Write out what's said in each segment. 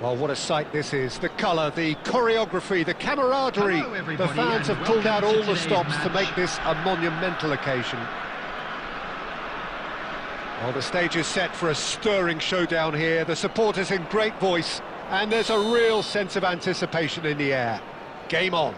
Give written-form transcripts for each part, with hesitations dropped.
Well, what a sight this is. The colour, the choreography, the camaraderie. The fans have pulled out all the stops to make this a monumental occasion. Well, the stage is set for a stirring showdown here. The supporters in great voice, and there's a real sense of anticipation in the air. Game on.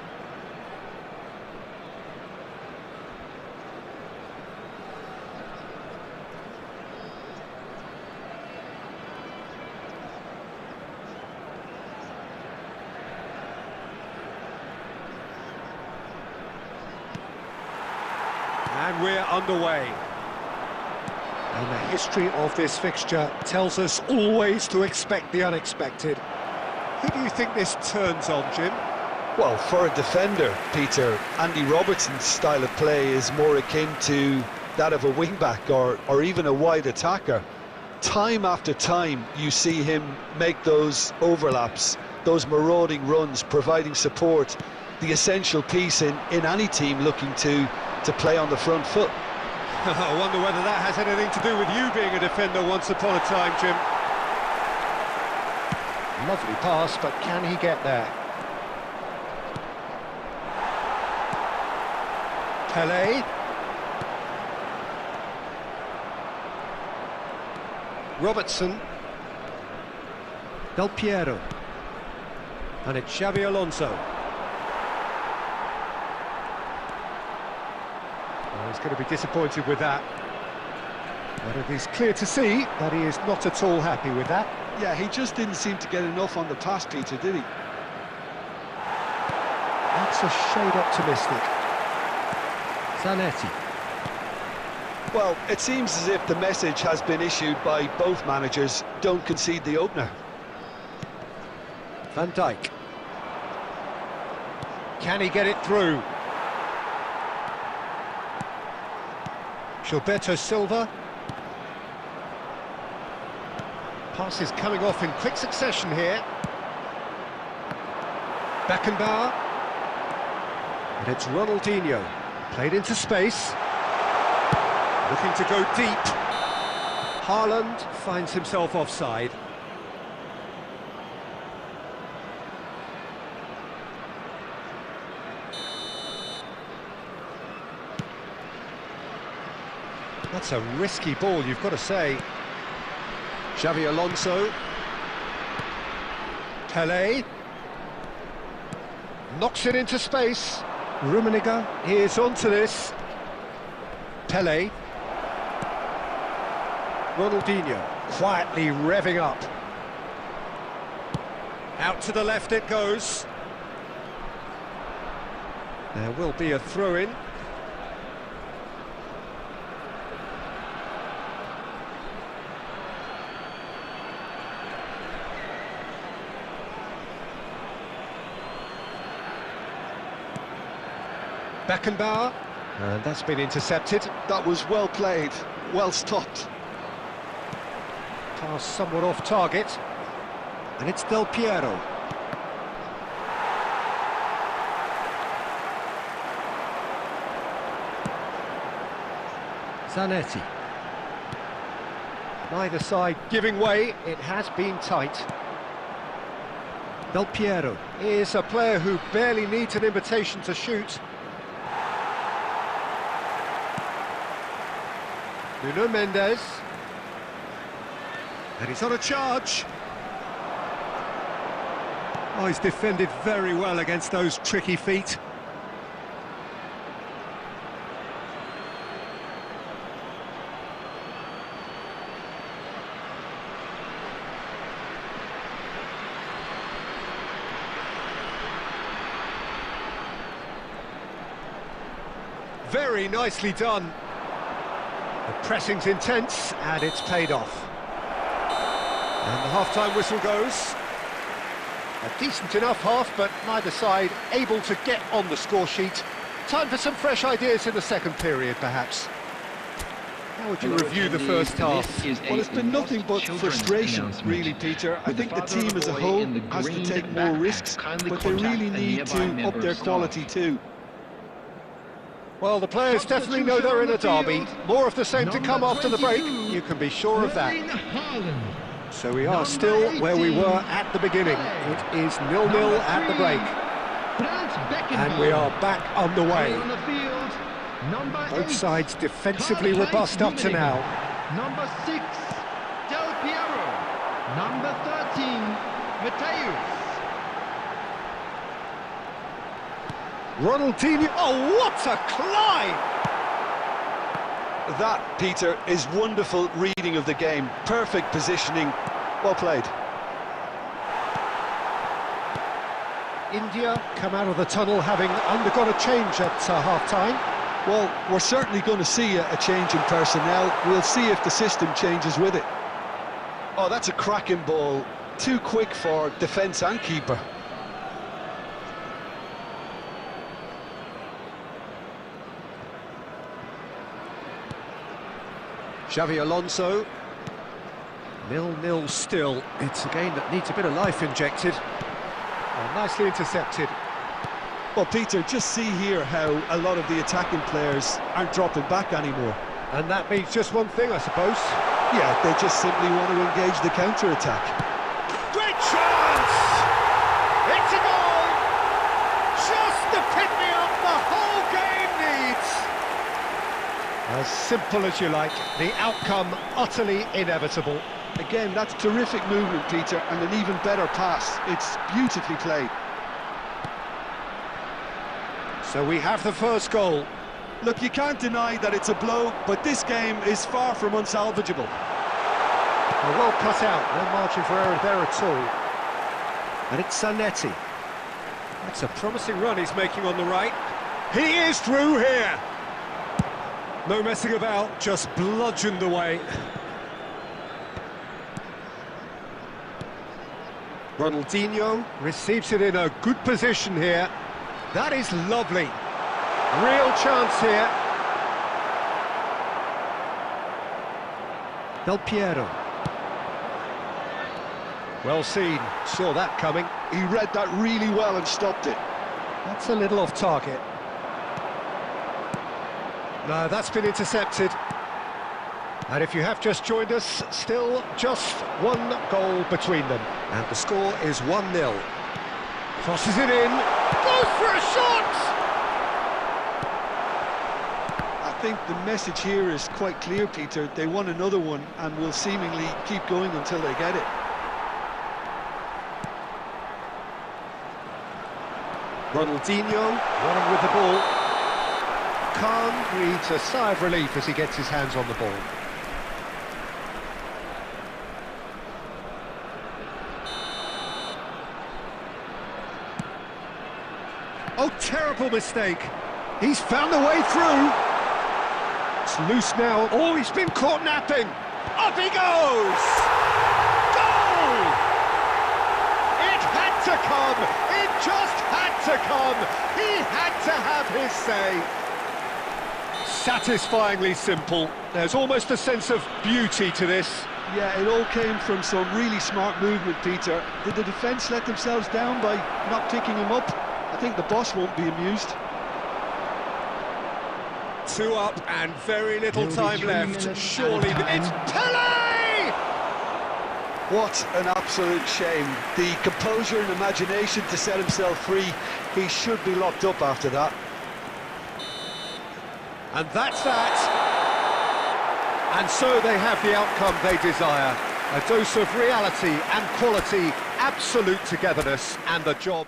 And we're underway. And the history of this fixture tells us always to expect the unexpected. Who do you think this turns on, Jim? Well, for a defender, Peter, Andy Robertson's style of play is more akin to that of a wing-back or even a wide attacker. Time after time, you see him make those overlaps, those marauding runs, providing support, the essential piece in any team looking to play on the front foot. I wonder whether that has anything to do with you being a defender once upon a time, Jim. Lovely pass, but can he get there? Pele. Robertson. Del Piero. And it's Xabi Alonso. He's going to be disappointed with that. But it is clear to see that he is not at all happy with that. Yeah, he just didn't seem to get enough on the pass, Peter, did he? That's a shade optimistic. Zanetti. Well, it seems as if the message has been issued by both managers: don't concede the opener. Van Dijk. Can he get it through? Gilberto Silva. Passes coming off in quick succession here. Beckenbauer. And it's Ronaldinho. Played into space. Looking to go deep. Haaland finds himself offside. That's a risky ball, you've got to say. Xabi Alonso. Pele. Knocks it into space. Rummenigge is onto this. Pele. Ronaldinho quietly revving up. Out to the left it goes. There will be a throw-in. Beckenbauer, and that's been intercepted. That was well played, well stopped. Pass somewhat off target, and it's Del Piero. Zanetti. Neither side giving way, it has been tight. Del Piero is a player who barely needs an invitation to shoot. Nuno Mendes. And he's on a charge. Oh, he's defended very well against those tricky feet. Very nicely done. The pressing's intense, and it's paid off. And the half-time whistle goes. A decent enough half, but neither side able to get on the score sheet. Time for some fresh ideas in the second period, perhaps. How would you review the first half? Well, it's been nothing but frustration, really, Peter. I think the team as a whole has to take more risks, but they really need to up their quality too. Well, the players definitely know they're in a derby. More of the same to come after the break. You can be sure of that. So we are still where we were at the beginning. It is 0-0 at the break. And we are back on the way. Both sides defensively robust up to now. Number 6, Del Piero. Number 13, Mateus. Ronaldinho, oh what a climb! That, Peter, is wonderful reading of the game. Perfect positioning. Well played. India come out of the tunnel having undergone a change at half-time. Well, we're certainly going to see a change in personnel. We'll see if the system changes with it. Oh, that's a cracking ball. Too quick for defence and keeper. Xavi Alonso. 0-0 still. It's a game that needs a bit of life injected. Oh, nicely intercepted. Well, Peter, just see here how a lot of the attacking players aren't dropping back anymore. And that means just one thing, I suppose. Yeah, they just simply want to engage the counter-attack. Great chance! It's a goal! Just the pick-me-up the whole game needs! As simple as you like, the outcome utterly inevitable. Again, that's terrific movement, Peter, and an even better pass. It's beautifully played. So we have the first goal. Look, you can't deny that it's a blow, but this game is far from unsalvageable. Well cut out, no margin for error there at all. And it's Zanetti. That's a promising run he's making on the right. He is through here! No messing about, just bludgeoned away. Ronaldinho receives it in a good position here. That is lovely. Real chance here. Del Piero. Well seen, saw that coming. He read that really well and stopped it. That's a little off target. No, that's been intercepted. And if you have just joined us, still just one goal between them. And the score is 1-0. Crosses it in, goes for a shot! I think the message here is quite clear, Peter. They want another one and will seemingly keep going until they get it. Ronaldinho running with the ball. Khan breathes a sigh of relief as he gets his hands on the ball. Oh, terrible mistake. He's found the way through. It's loose now. Oh, he's been caught napping. Up he goes! Goal! It had to come. It just had to come. He had to have his say. Satisfyingly simple. There's almost a sense of beauty to this. Yeah, it all came from some really smart movement, Peter. Did the defence let themselves down by not picking him up? I think the boss won't be amused. 2 up and very little time left. Surely it's Pele! What an absolute shame. The composure and imagination to set himself free. He should be locked up after that. And that's that. And so they have the outcome they desire. A dose of reality and quality, absolute togetherness, and the job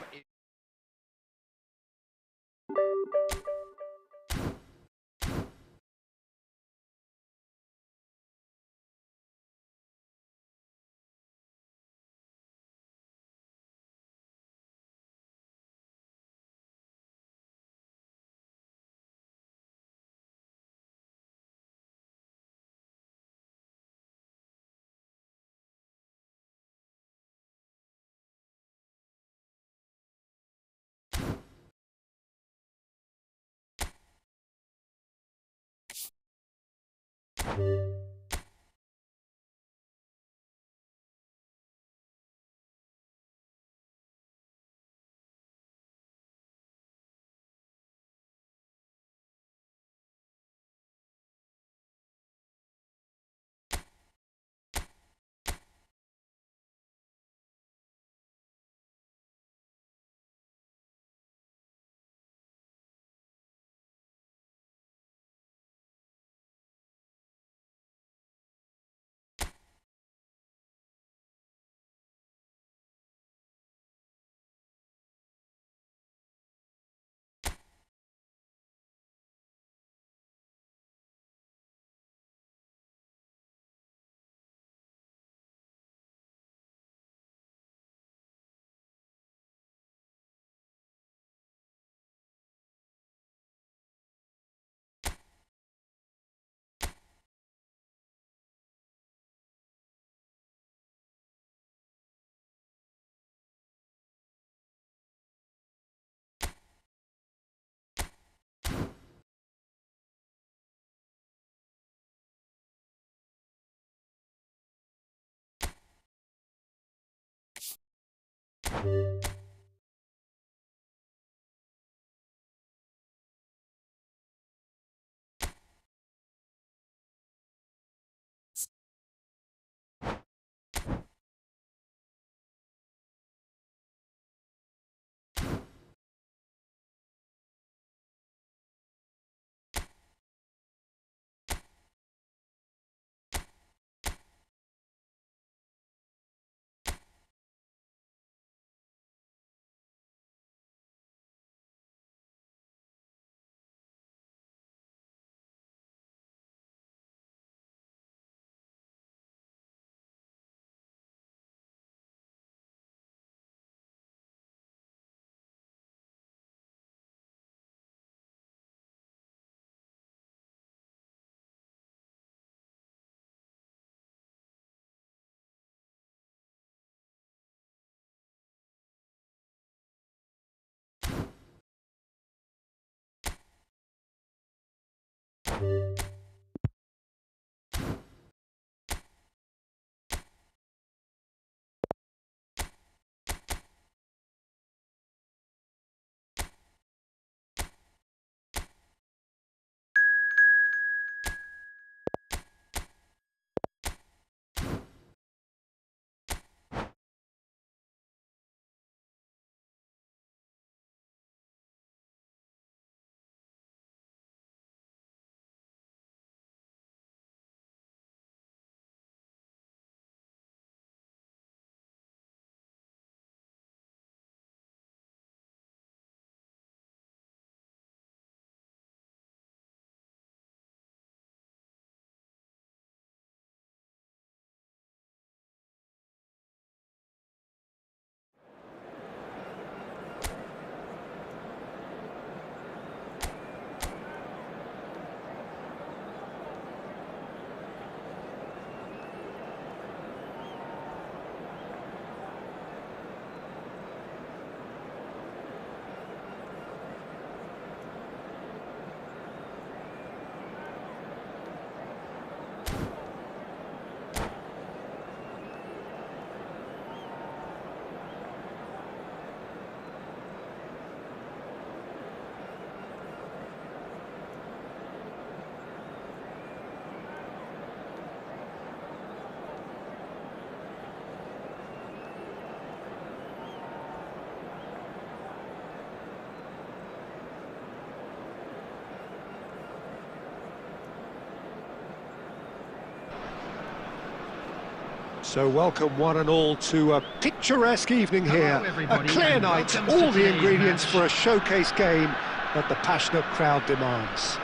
So welcome one and all to a picturesque evening here, a clear night, all the ingredients for a showcase game that the passionate crowd demands.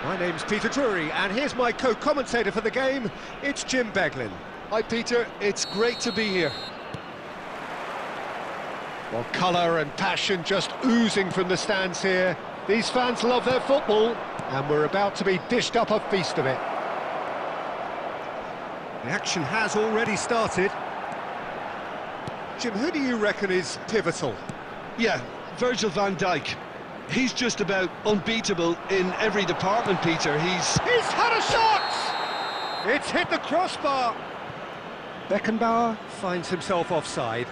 My name's Peter Drury, and here's my co-commentator for the game, it's Jim Beglin. Hi Peter, it's great to be here. Well, colour and passion just oozing from the stands here. These fans love their football, and we're about to be dished up a feast of it. The action has already started. Jim, who do you reckon is pivotal? Yeah, Virgil van Dijk. He's just about unbeatable in every department, Peter. He's had a shot! It's hit the crossbar. Beckenbauer finds himself offside.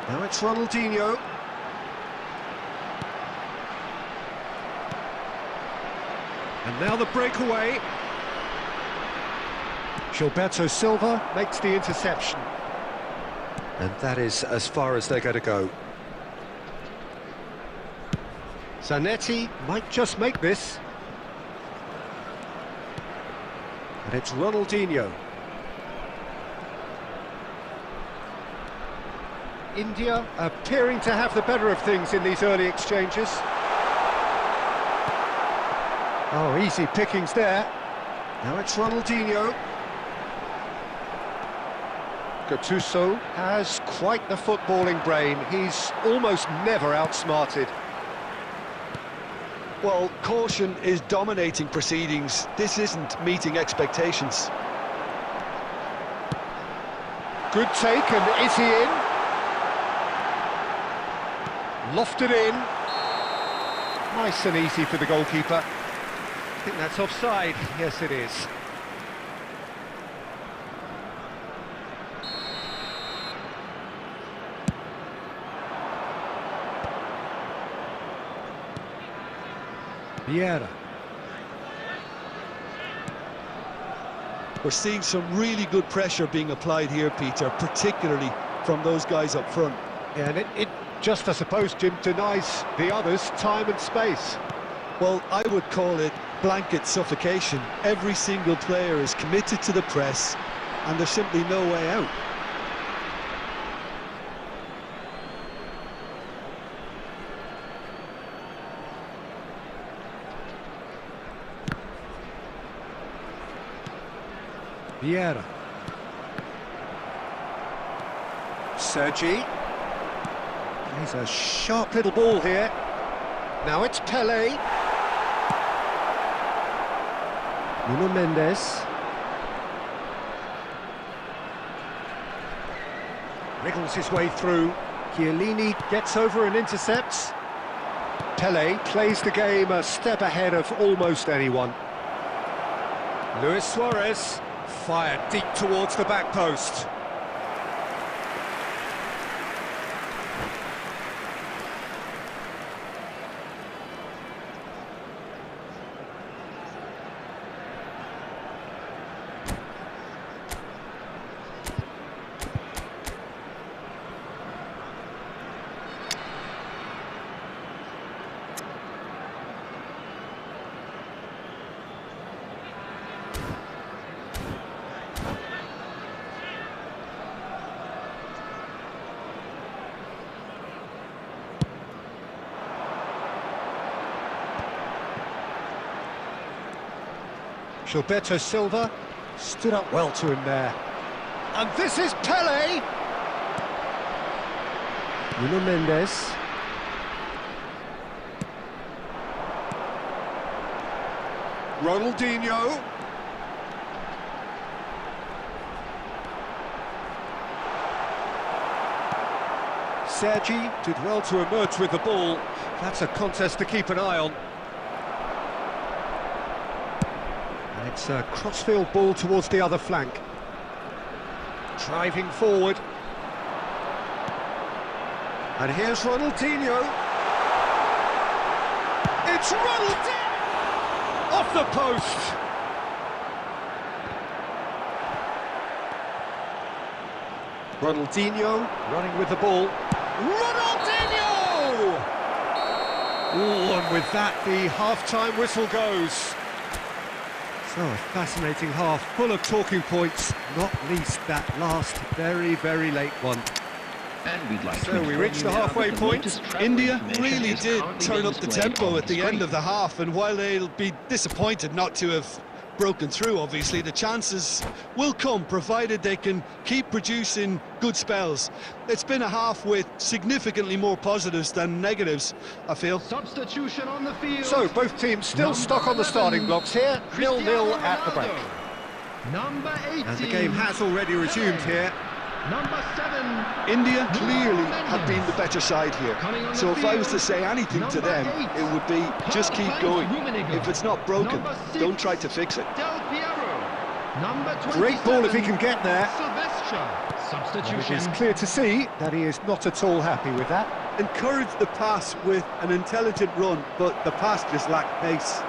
Now it's Ronaldinho. And now the breakaway. Gilberto Silva makes the interception. And that is as far as they're going to go. Zanetti might just make this. And it's Ronaldinho. India appearing to have the better of things in these early exchanges. Oh, easy pickings there. Now it's Ronaldinho. Gattuso has quite the footballing brain. He's almost never outsmarted. Well, caution is dominating proceedings. This isn't meeting expectations. Good take, and is he in? Lofted in. Nice and easy for the goalkeeper. I think that's offside. Yes, it is. Vieira. We're seeing some really good pressure being applied here, Peter, particularly from those guys up front. Yeah, and it just, I suppose, Jim, denies the others time and space. Well, I would call it blanket suffocation. Every single player is committed to the press, and there's simply no way out. Vieira. Sergi. He's a sharp little ball here. Now it's Pele. Nuno Mendes. Wriggles his way through. Chiellini gets over and intercepts. Pele plays the game a step ahead of almost anyone. Luis Suarez fired deep towards the back post. Gilberto Silva stood up well to him there. And this is Pele! Nuno Mendes. Ronaldinho. Sergi did well to emerge with the ball. That's a contest to keep an eye on. It's a crossfield ball towards the other flank. Driving forward. And here's Ronaldinho. It's Ronaldinho! Off the post! Ronaldinho running with the ball. Ronaldinho! Oh, and with that, the half-time whistle goes. So, a fascinating half, full of talking points, not least that last very, very late one. And we'd like so we reached the halfway point. India really did turn up the tempo at the end of the half, and while they'll be disappointed not to have broken through, obviously, the chances will come, provided they can keep producing good spells. It's been a half with significantly more positives than negatives, I feel. Substitution on the field. So, both teams still stuck on the starting blocks here, 0-0 at the break. Number 18. And the game has already resumed here. Number 7. India clearly have been the better side here. So if I was to say anything to them, it would be just keep going. If it's not broken, don't try to fix it. Del Piero. Number 27. Great ball if he can get there. Silvestre. Substitution. It is clear to see that he is not at all happy with that. Encourage the pass with an intelligent run, but the pass just lacked pace.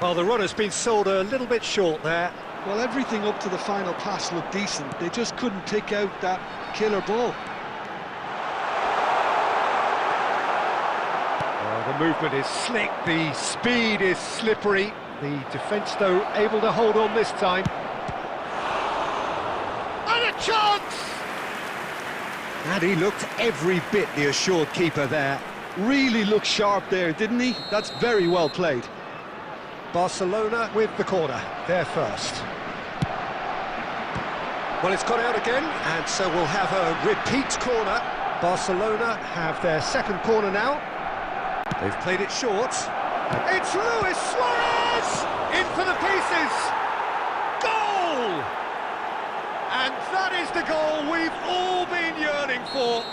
Well, the run has been sold a little bit short there. Well, everything up to the final pass looked decent. They just couldn't pick out that killer ball. Well, the movement is slick, the speed is slippery. The defence, though, able to hold on this time. And a chance! And he looked every bit the assured keeper there. Really looked sharp there, didn't he? That's very well played. Barcelona with the corner, there first. Well, it's gone out again, and so we'll have a repeat corner. Barcelona have their second corner now. They've played it short. And it's Luis Suarez! In for the pieces! Goal! And that is the goal we've all been for.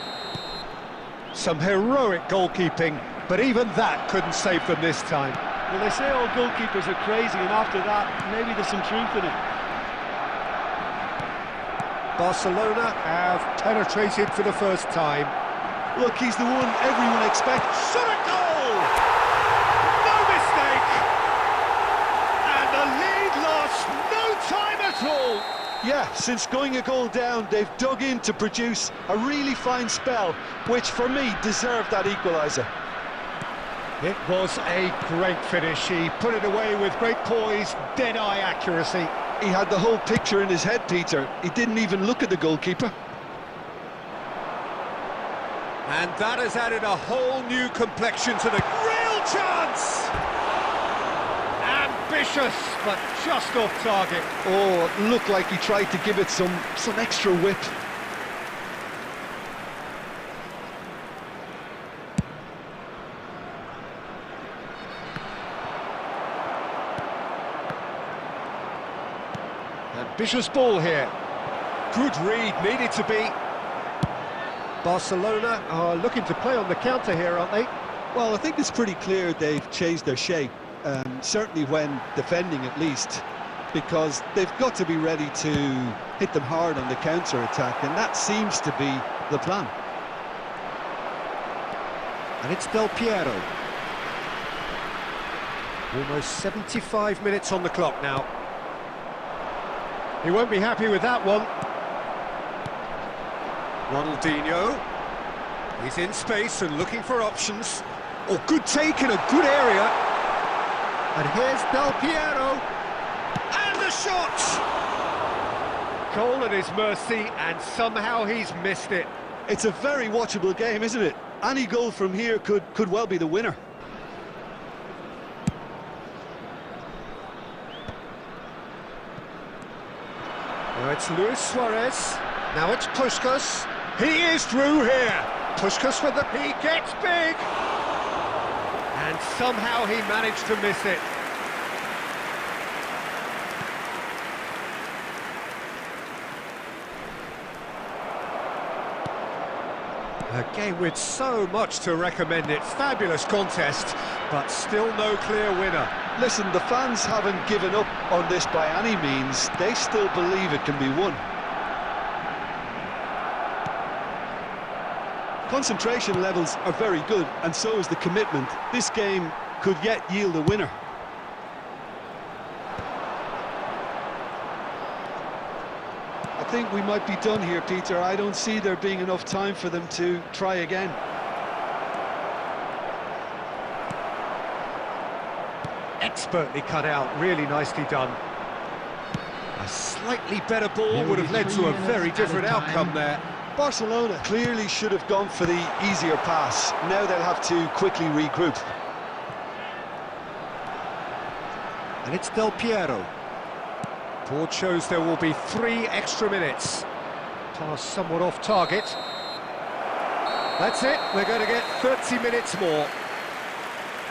Some heroic goalkeeping, but even that couldn't save them this time. Well, they say all goalkeepers are crazy, and after that, maybe there's some truth in it. Barcelona have penetrated for the first time. Look, he's the one everyone expects. Shot a goal! No mistake! And the lead lost no time at all! Yeah, since going a goal down, they've dug in to produce a really fine spell, which for me deserved that equaliser. It was a great finish. He put it away with great poise, dead-eye accuracy. He had the whole picture in his head, Peter. He didn't even look at the goalkeeper. And that has added a whole new complexion to the real chance! Ambitious, but just off target. Oh, it looked like he tried to give it some extra whip. Ambitious ball here. Good read, needed to be. Barcelona are looking to play on the counter here, aren't they? Well, I think it's pretty clear they've changed their shape, certainly when defending at least, because they've got to be ready to hit them hard on the counter-attack, and that seems to be the plan. And it's Del Piero. Almost 75 minutes on the clock now. He won't be happy with that one. Ronaldinho. He's in space and looking for options. Oh, good take in a good area. And here's Del Piero. And the shot! Goal at his mercy, and somehow he's missed it. It's a very watchable game, isn't it? Any goal from here could well be the winner. Now it's Luis Suarez. Now it's Puskás. He is through here. Puskás with the... He gets big! And somehow he managed to miss it. A game with so much to recommend it. Fabulous contest, but still no clear winner. Listen, the fans haven't given up on this by any means. They still believe it can be won. Concentration levels are very good, and so is the commitment. This game could yet yield a winner. I think we might be done here, Peter. I don't see there being enough time for them to try again. Expertly cut out, really nicely done. A slightly better ball would have led to a very different outcome there. Barcelona clearly should have gone for the easier pass. Now they'll have to quickly regroup. And it's Del Piero. Board shows there will be 3 extra minutes. Pass somewhat off target. That's it, we're going to get 30 minutes more.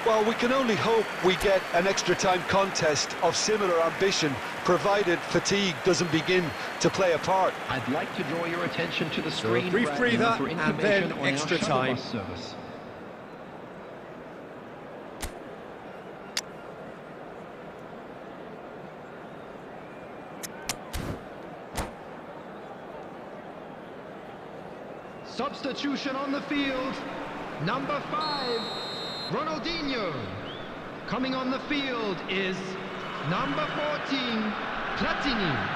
Well, we can only hope we get an extra time contest of similar ambition, provided fatigue doesn't begin to play a part. I'd like to draw your attention to the screen. A brief right breather now for and information then on our extra shuttle time. bus service. Substitution on the field. Number 5, Ronaldinho. Coming on the field is number 14, Platini.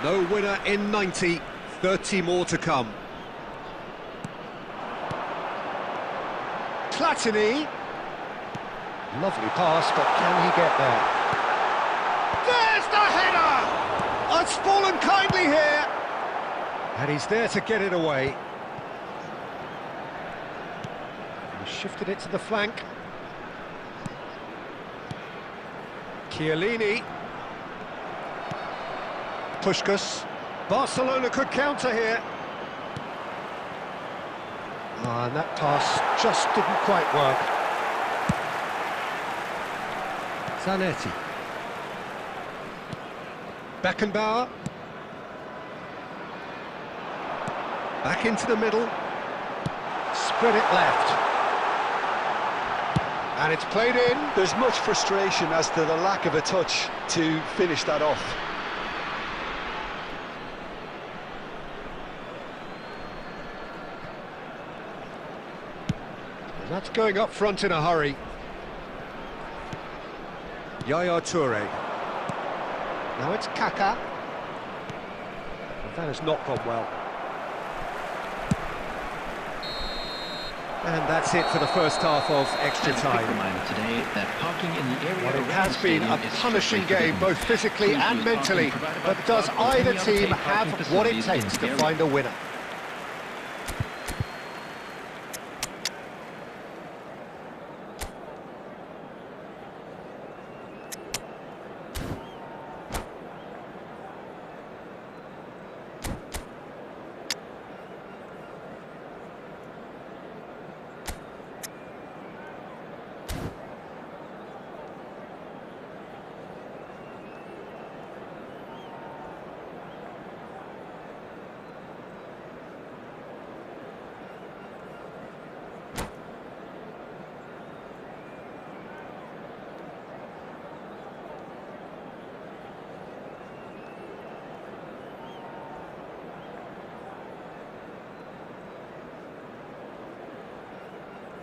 No winner in 90, 30 more to come. Platini. Lovely pass, but can he get there? There's the header! It's fallen kindly here. And he's there to get it away. He shifted it to the flank. Chiellini. Puskás. Barcelona could counter here. Oh, and that pass just didn't quite work. Zanetti. Beckenbauer. Back into the middle. Spread it left. And it's played in. There's much frustration as to the lack of a touch to finish that off. And that's going up front in a hurry. Yaya Toure. Now it's Kaka. And that has not gone well. And that's it for the first half of extra time. Reminder today that parking in the area Well, it around has the been stadium a is punishing strictly game, forbidden. both physically Please and use mentally. parking provided by But does Park or either any other team paid have parking what it facilities takes in to the area? find a winner?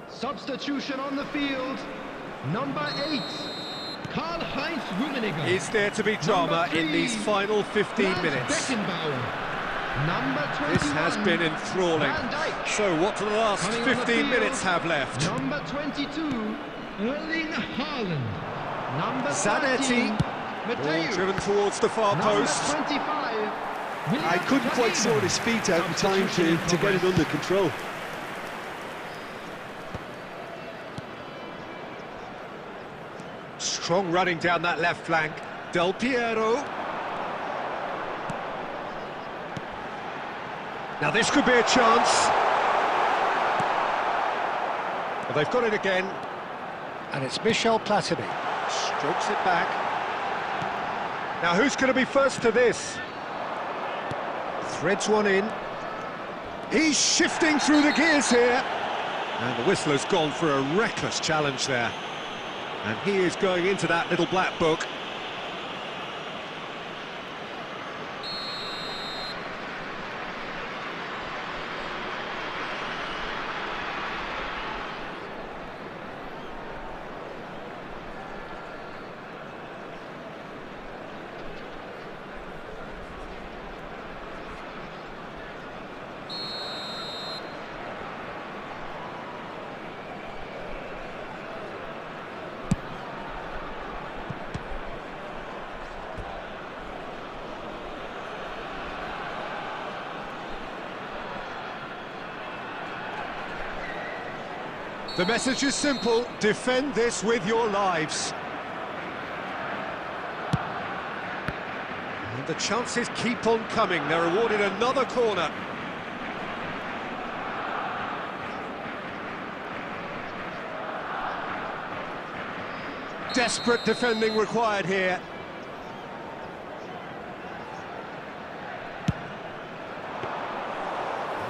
Substitution on the field. Number 8, Karl-Heinz Rummenigge. Is there to be drama in these final 15 minutes? Number 21, This has been enthralling. Van Dijk. So what do the last Coming on the 15 field, minutes have left? Number 22, Erling Haaland. Number Zanetti. 13, Ball Mateo. driven towards the far Number post. 25, William I couldn't quite Saliba. sort his feet out in time to get it under control. Strong running down that left flank. Del Piero. Now this could be a chance. Well, they've got it again. And it's Michel Platini. Strokes it back. Now who's going to be first to this? Threads one in. He's shifting through the gears here. And the whistle has gone for a reckless challenge there. And he is going into that little black book. The message is simple: defend this with your lives. And the chances keep on coming. They're awarded another corner. Desperate defending required here.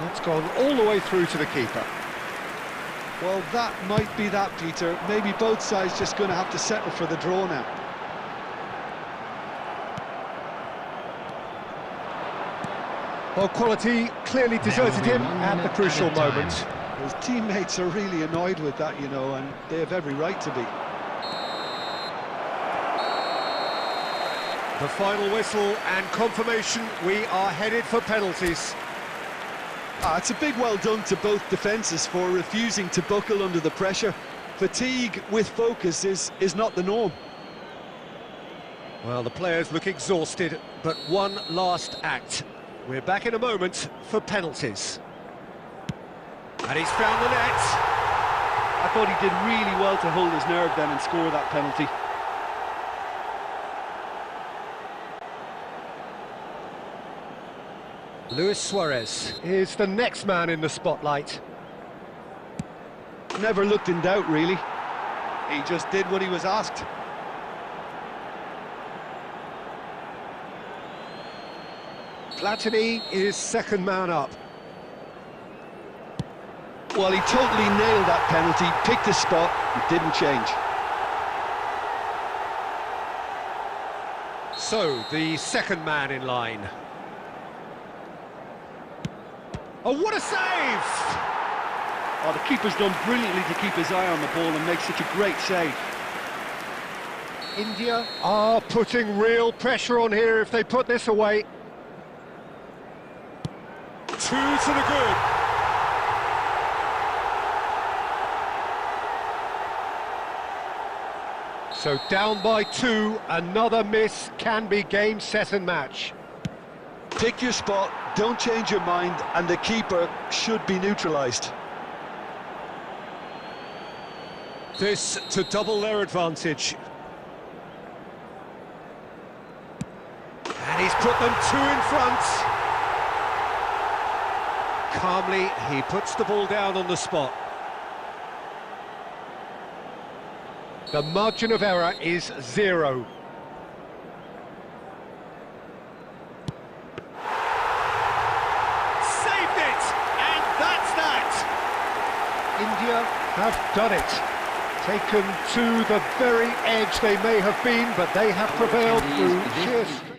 That's gone all the way through to the keeper. Well, that might be that, Peter. Maybe both sides just going to have to settle for the draw now. Well, quality clearly deserted him at the crucial moment. His teammates are really annoyed with that, you know, and they have every right to be. The final whistle and confirmation, we are headed for penalties. It's a big well done to both defences for refusing to buckle under the pressure. Fatigue with focus is not the norm. Well, the players look exhausted, but one last act. We're back in a moment for penalties. And he's found the net. I thought he did really well to hold his nerve then and score that penalty. Luis Suarez is the next man in the spotlight. Never looked in doubt, really. He just did what he was asked. Platini is second man up. Well, he totally nailed that penalty, picked his spot, and didn't change. So, the second man in line. Oh, what a save! Oh, the keeper's done brilliantly to keep his eye on the ball and make such a great save. India are putting real pressure on here if they put this away. 2 to the good. So down by 2, another miss can be game, set and match. Pick your spot, don't change your mind, and the keeper should be neutralised. This to double their advantage. And he's put them 2 in front. Calmly, he puts the ball down on the spot. The margin of error is 0. Saved it! And that's that! India have done it. Taken to the very edge they may have been, but they have prevailed through sheer strength.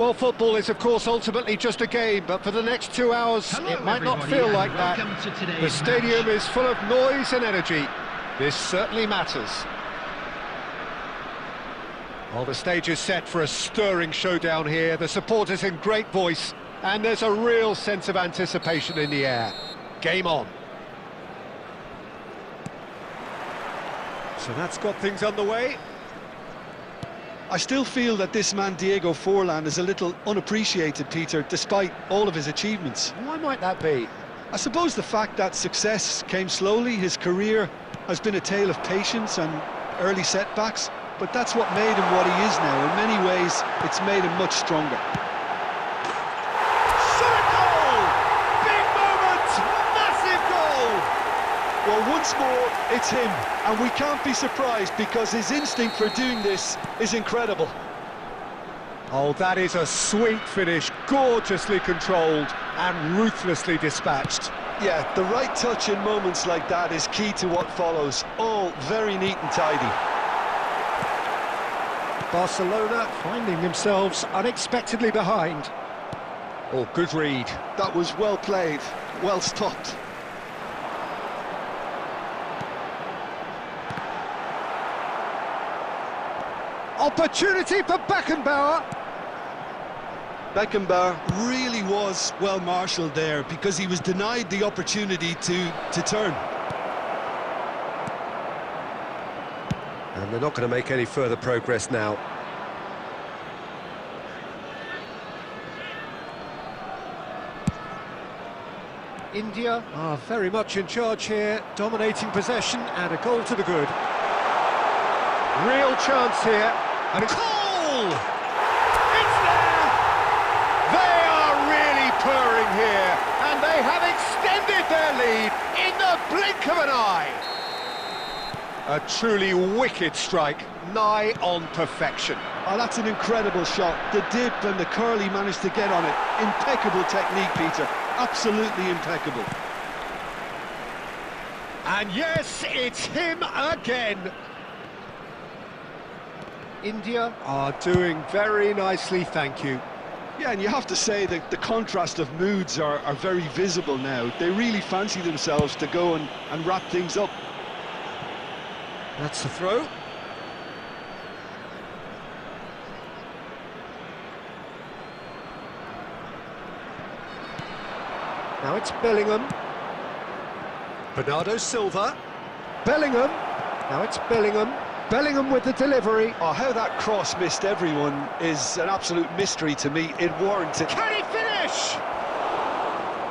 Well, football is, of course, ultimately just a game, but for the next 2 hours, Hello, it might not everybody, feel like that. welcome to today's The stadium match. is full of noise and energy. This certainly matters. Well, the stage is set for a stirring showdown here. The supporters in great voice, and there's a real sense of anticipation in the air. Game on. So that's got things underway. I still feel that this man Diego Forlan is a little unappreciated, Peter, despite all of his achievements. Why might that be? I suppose the fact that success came slowly, his career has been a tale of patience and early setbacks, but that's what made him what he is now. In many ways, it's made him much stronger. Shot goal! Big moment! Massive goal! Well, once more, it's him, and we can't be surprised because his instinct for doing this is incredible. Oh, that is a sweet finish, gorgeously controlled and ruthlessly dispatched. Yeah, the right touch in moments like that is key to what follows. All very neat and tidy. Barcelona finding themselves unexpectedly behind. Oh, good read. That was well played, well stopped. Opportunity for Beckenbauer. Beckenbauer really was well marshalled there because he was denied the opportunity to turn. And they're not going to make any further progress now. India are very much in charge here, dominating possession and a goal to the good. Real chance here, and a goal! It's there! They are really purring here, and they have extended their lead in the blink of an eye. A truly wicked strike, nigh on perfection. Oh, that's an incredible shot. The dip and the curl he managed to get on it. Impeccable technique, Peter. Absolutely impeccable. And yes, it's him again. India are doing very nicely, thank you. Yeah, and you have to say that the contrast of moods are very visible now. They really fancy themselves to go and wrap things up. That's the throw. Now it's Bellingham. Bernardo Silva. Bellingham. Now it's Bellingham. Bellingham with the delivery. Oh, how that cross missed everyone is an absolute mystery to me. It warranted. Can he finish?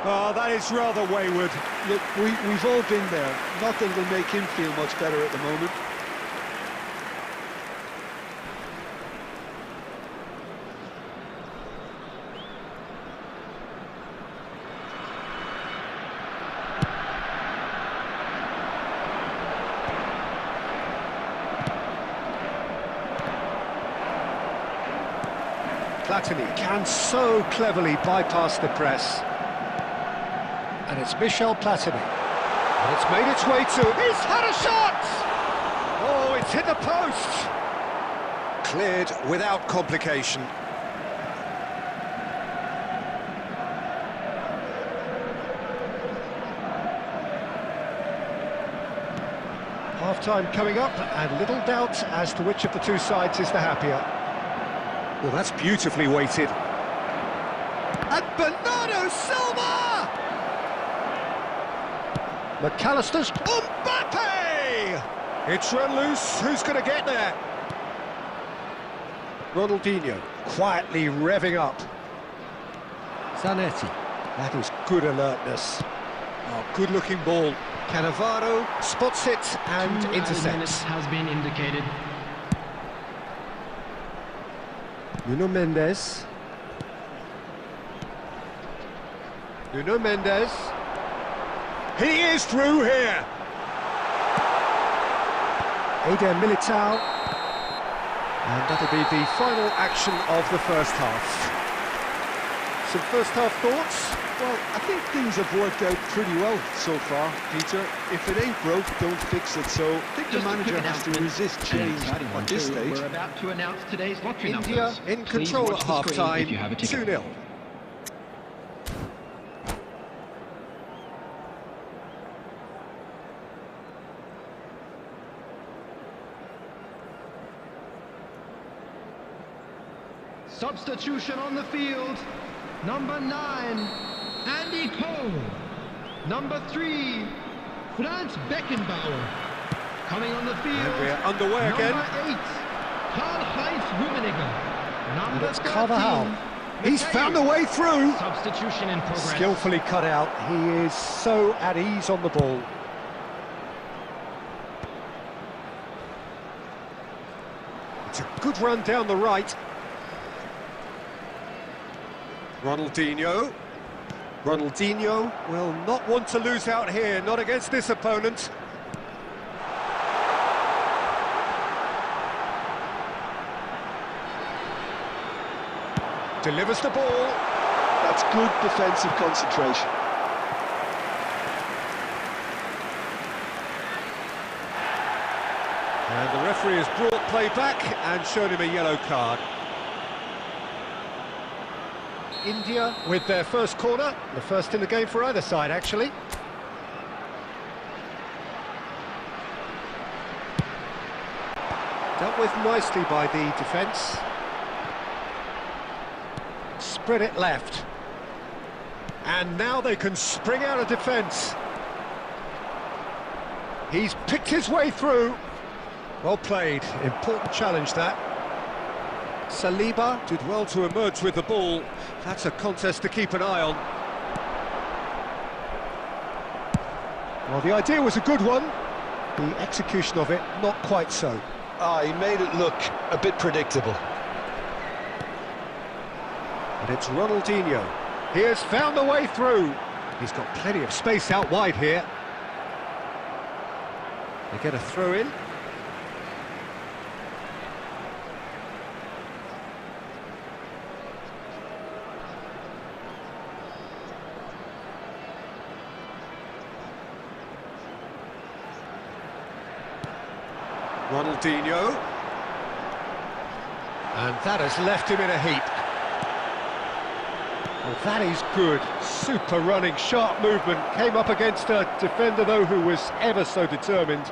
Oh, that is rather wayward. Look, we've all been there. Nothing will make him feel much better at the moment. Platini can so cleverly bypass the press. And it's Michel Platini. And it's made its way to... He's had a shot! Oh, it's hit the post! Cleared without complication. Half-time coming up, and little doubt as to which of the two sides is the happier. Well, that's beautifully weighted. And Bernardo Silva! McAllister's Mbappe! It's run loose, who's going to get there? Ronaldinho, quietly revving up. Zanetti, that is good alertness. Oh, good-looking ball. Cannavaro spots it and intercepts. Has been indicated. Nuno Mendes. Nuno Mendes. He is through here. Eder Militao. And that'll be the final action of the first half. Some first half thoughts? Well, I think things have worked out pretty well so far, Peter. If it ain't broke, don't fix it. So I think the manager has to resist change at this stage. We're about to announce today's lottery India numbers. in Please control watch at the screen half-time, if you have a ticket. 2-0. Substitution on the field. Number 9, Andy Cole. Number 3, Franz Beckenbauer. Coming on the field. And we're underway again. Number 8, Karl-Heinz Rummenigge. Number It's 13, Carvajal. He's Mateo. found a way through. Substitution in progress. Skillfully cut out. He is so at ease on the ball. It's a good run down the right. Ronaldinho. Ronaldinho will not want to lose out here, not against this opponent. Delivers the ball. That's good defensive concentration. And the referee has brought play back and shown him a yellow card. India with their first corner, the first in the game for either side, actually. Dealt with nicely by the defence. Spread it left. And now they can spring out of defence. He's picked his way through. Well played, important challenge that. Saliba did well to emerge with the ball. That's a contest to keep an eye on. Well, the idea was a good one. The execution of it, not quite so. He made it look a bit predictable. And it's Ronaldinho. He has found the way through. He's got plenty of space out wide here. They get a throw in. Ronaldinho. And that has left him in a heap. Well, that is good. Super running, sharp movement. Came up against a defender, though, who was ever so determined.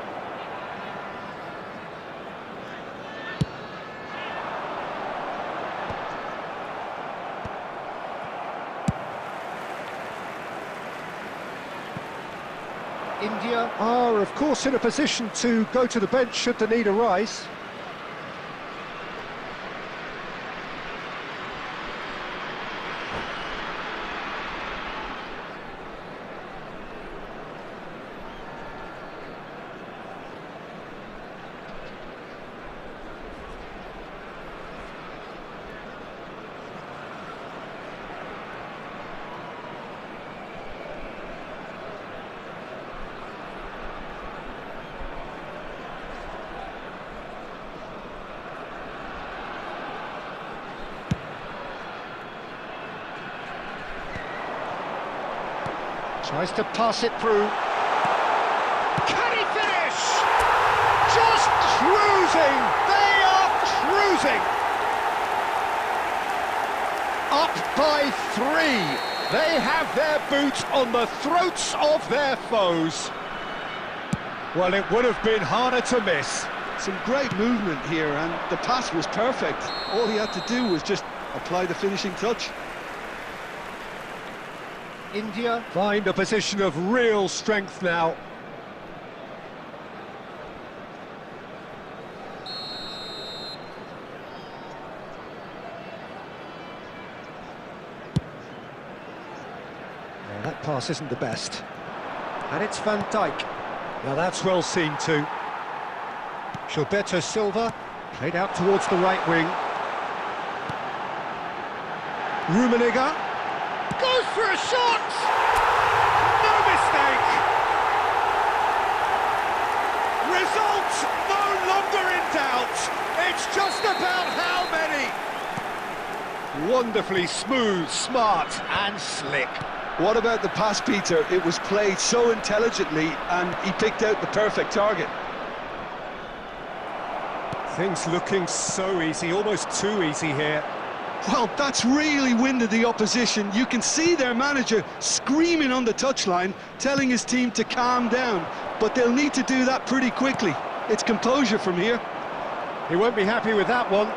India are, of course, in a position to go to the bench should the need arise. Tries to pass it through. Can he finish? Just cruising! They are cruising! Up by 3. They have their boot on the throats of their foes. Well, it would have been harder to miss. Some great movement here, and the pass was perfect. All he had to do was just apply the finishing touch. India find a position of real strength now. Yeah, that pass isn't the best. And it's Van Dijk. Now that's well seen too. Gilberto Silva played out towards the right wing. Rummenigge goes for a shot! No mistake! Result no longer in doubt. It's just about how many. Wonderfully smooth, smart and slick. What about the pass, Peter? It was played so intelligently and he picked out the perfect target. Things looking so easy, almost too easy here. Well, that's really winded the opposition. You can see their manager screaming on the touchline, telling his team to calm down. But they'll need to do that pretty quickly. It's composure from here. He won't be happy with that one.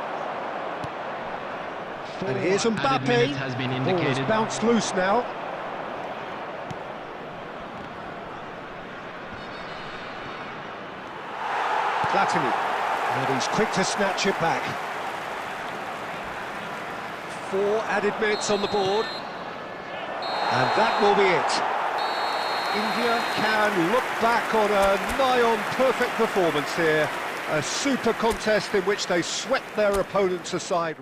And here's Mbappe. Has been Ball has indicated. bounced loose now. Platini. And he's quick to snatch it back. 4 added minutes on the board. And that will be it. India can look back on a nigh-on perfect performance here. A super contest in which they swept their opponents aside.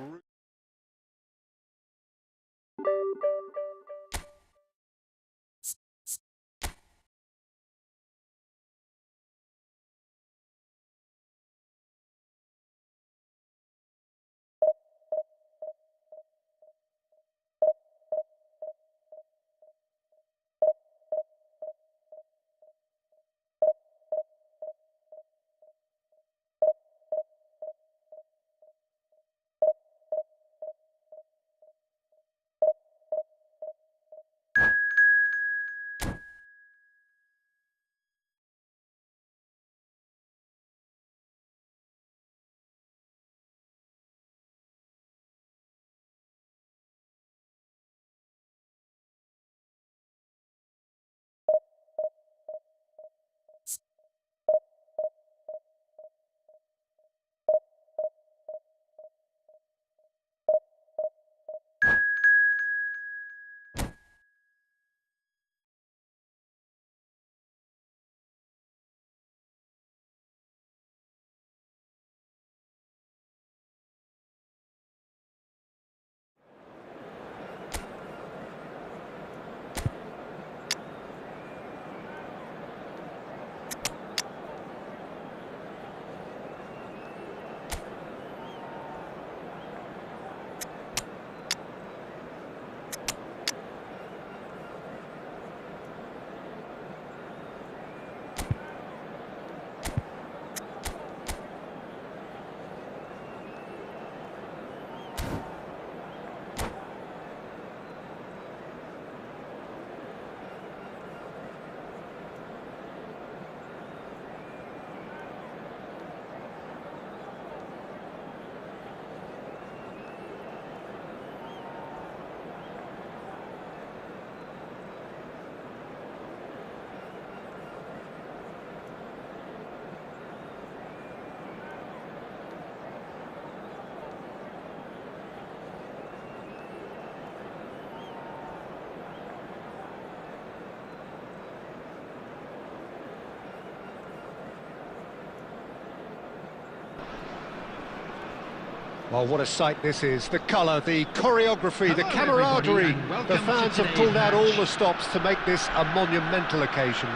Well, what a sight this is. The colour, the choreography, the Hello, everybody, camaraderie. and welcome The to fans have today's pulled out all match. the stops to make this a monumental occasion.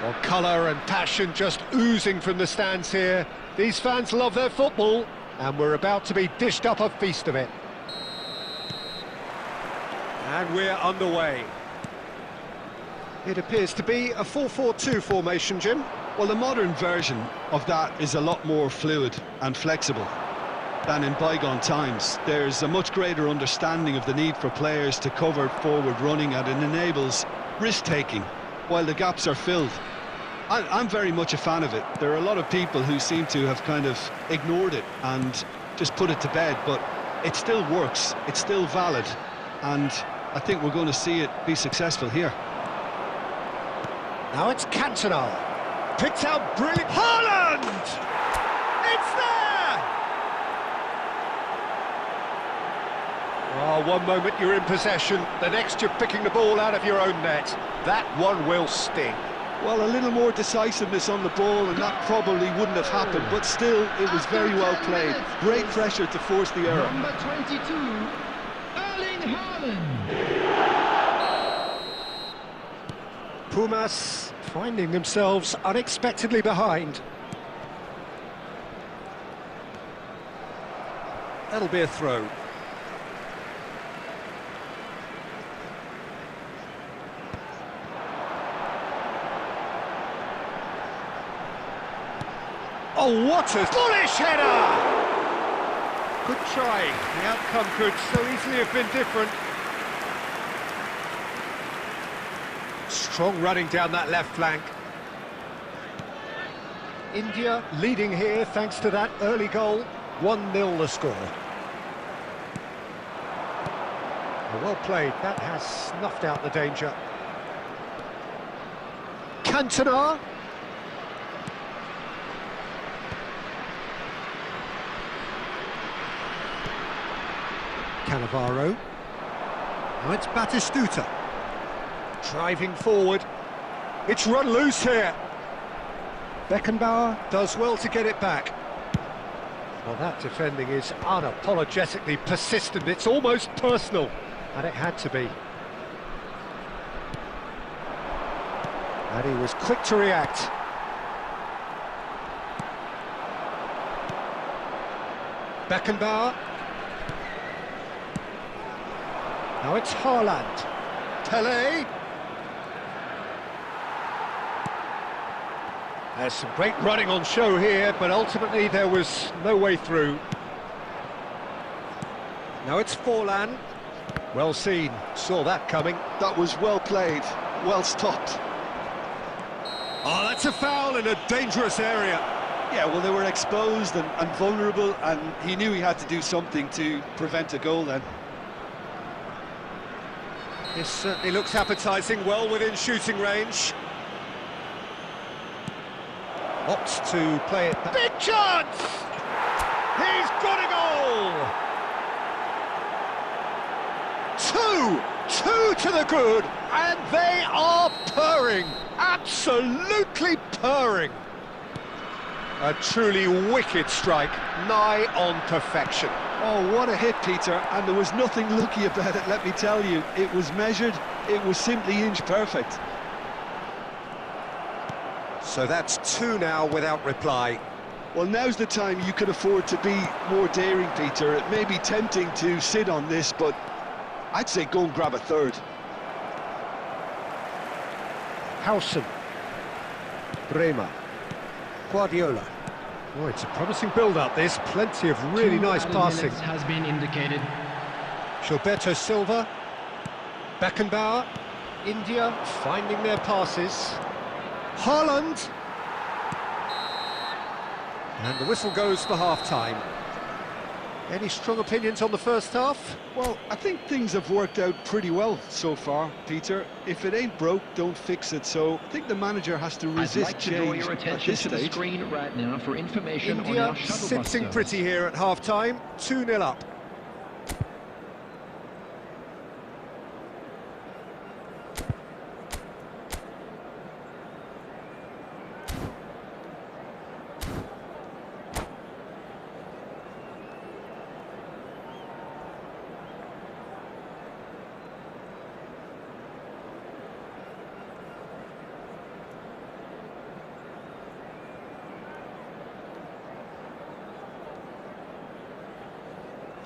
Well, colour and passion just oozing from the stands here. These fans love their football, and we're about to be dished up a feast of it. And we're underway. It appears to be a 4-4-2 formation, Jim. Well, the modern version of that is a lot more fluid and flexible than in bygone times. There's a much greater understanding of the need for players to cover forward running, and it enables risk-taking while the gaps are filled. I'm very much a fan of it. There are a lot of people who seem to have kind of ignored it and just put it to bed, but it still works, it's still valid, and I think we're going to see it be successful here. Now it's Cantona. Picked out brilliant. Haaland! It's there! Oh, one moment you're in possession, the next you're picking the ball out of your own net. That one will sting. Well, a little more decisiveness on the ball and that probably wouldn't have happened, but still, it was very well played. Great pressure to force the error. Number 22, Erling Haaland. Pumas finding themselves unexpectedly behind. That'll be a throw. Oh, what a bullish header! Good try. The outcome could so easily have been different. Strong running down that left flank. India leading here thanks to that early goal. 1-0 the score. Well played. That has snuffed out the danger. Cantona. Cannavaro. Now it's Batistuta. Driving forward. It's run loose here. Beckenbauer does well to get it back. Well, that defending is unapologetically persistent. It's almost personal, and it had to be. And he was quick to react. Beckenbauer. Now it's Haaland. Pelé. There's some great running on show here, but ultimately there was no way through. Now it's Forlan. Well seen, saw that coming. That was well played, well stopped. Oh, that's a foul in a dangerous area. Yeah, well, they were exposed and vulnerable, and he knew he had to do something to prevent a goal then. This certainly looks appetising, well within shooting range. Opts to play it back. Big chance! He's got a goal! Two to the good, and they are purring, absolutely purring. A truly wicked strike, nigh on perfection. Oh, what a hit, Peter, and there was nothing lucky about it, let me tell you. It was measured, it was simply inch perfect. So that's two now without reply. Well, now's the time you can afford to be more daring, Peter. It may be tempting to sit on this, but I'd say go and grab a third. Howson. Bremer. Guardiola. Oh, it's a promising build-up, this. Plenty of really nice passing. Has been indicated. Gilberto Silva. Beckenbauer. India finding their passes. Haaland. And the whistle goes for half-time. Any strong opinions on the first half? Well, I think things have worked out pretty well so far, Peter. If it ain't broke, don't fix it. So I think the manager has to resist I'd like to draw change your at attention this to the stage. screen right now for information on India our shuttle bus sitting service. pretty here at half-time. 2-0 up.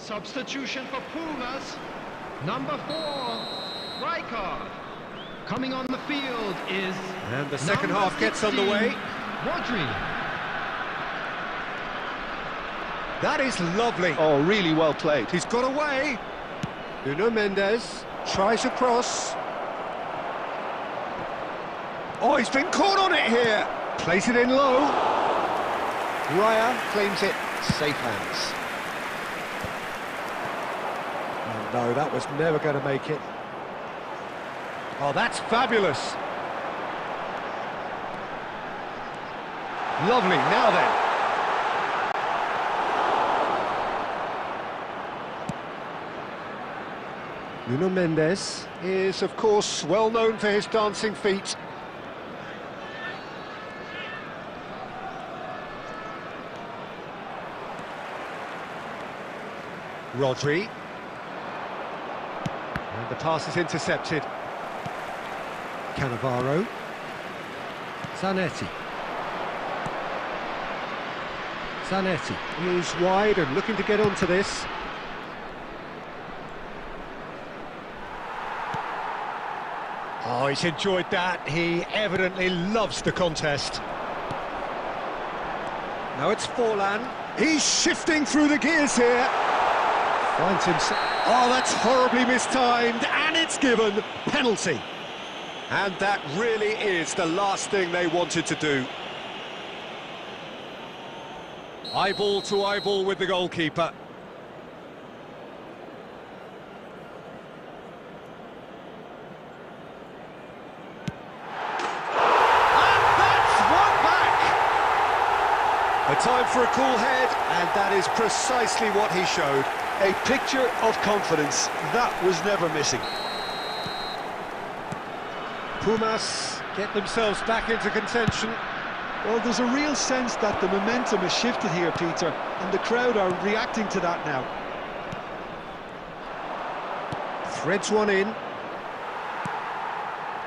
Substitution for Pumas. Number 4, Rijkaard. Coming on the field is... And the second number half gets 16, underway. Rodri. That is lovely. Oh, really well played. He's got away. Nuno Mendes tries a cross. Oh, he's been caught on it here. Plays it in low. Raya claims it. Safe hands. Oh, no, that was never going to make it. Oh, that's fabulous. Lovely. Now then. Nuno Mendes is, of course, well known for his dancing feet. Rodri. And the pass is intercepted. Cannavaro. Zanetti. Zanetti is wide and looking to get onto this. Oh, he's enjoyed that. He evidently loves the contest. Now it's Forlan. He's shifting through the gears here. Finds himself... Oh, that's horribly mistimed, and it's given. Penalty. And that really is the last thing they wanted to do. Eyeball to eyeball with the goalkeeper. A time for a cool head, and that is precisely what he showed. A picture of confidence, that was never missing. Pumas get themselves back into contention. Well, there's a real sense that the momentum has shifted here, Peter, and the crowd are reacting to that now. Threads one in.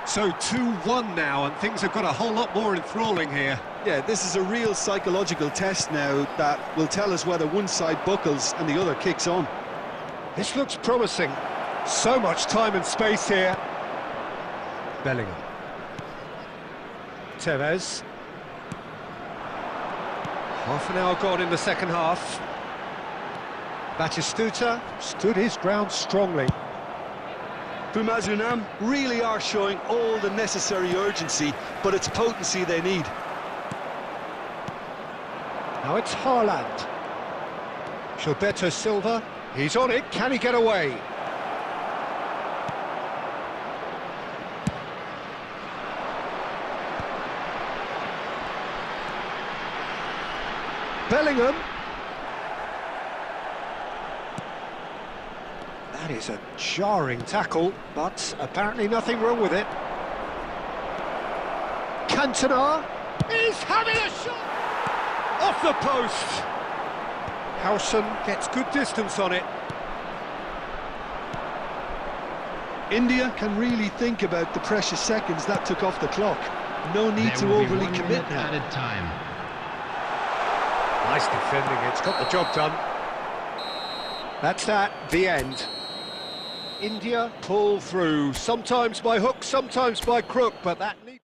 So 2-1 now, and things have got a whole lot more enthralling here. Yeah, this is a real psychological test now that will tell us whether one side buckles and the other kicks on. This looks promising. So much time and space here. Bellingham. Tevez. Half an hour gone in the second half. Batistuta stood his ground strongly. Pumas Unam really are showing all the necessary urgency, but it's potency they need. Now it's Haaland. Gilberto Silva. He's on it. Can he get away? Bellingham. That is a jarring tackle, but apparently nothing wrong with it. Cantona is having a shot! Off the post! Howson gets good distance on it. India can really think about the precious seconds that took off the clock. No need to overly commit now. Added time. Nice defending, it's got the job done. That's that, the end. India pull through, sometimes by hook, sometimes by crook, but that needs...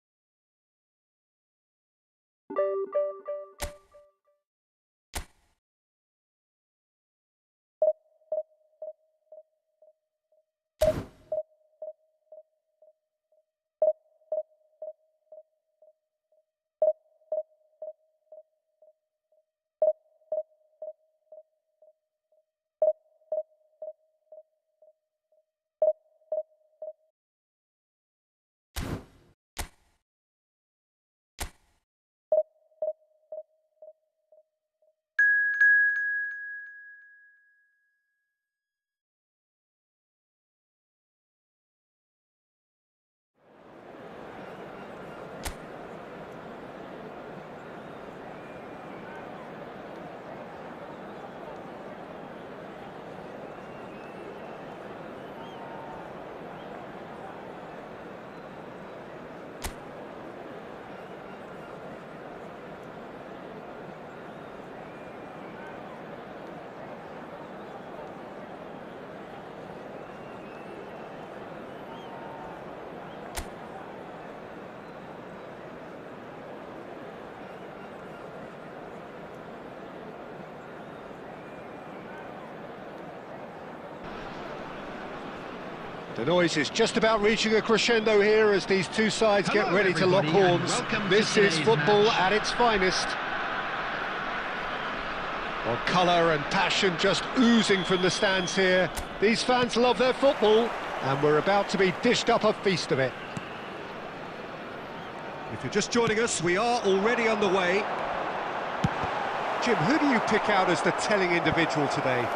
The noise is just about reaching a crescendo here as these two sides get Hello, ready to lock everybody, and horns. welcome to This is today's football match. at its finest. Well, colour and passion just oozing from the stands here. These fans love their football, and we're about to be dished up a feast of it. If you're just joining us, we are already underway. Jim, who do you pick out as the telling individual today?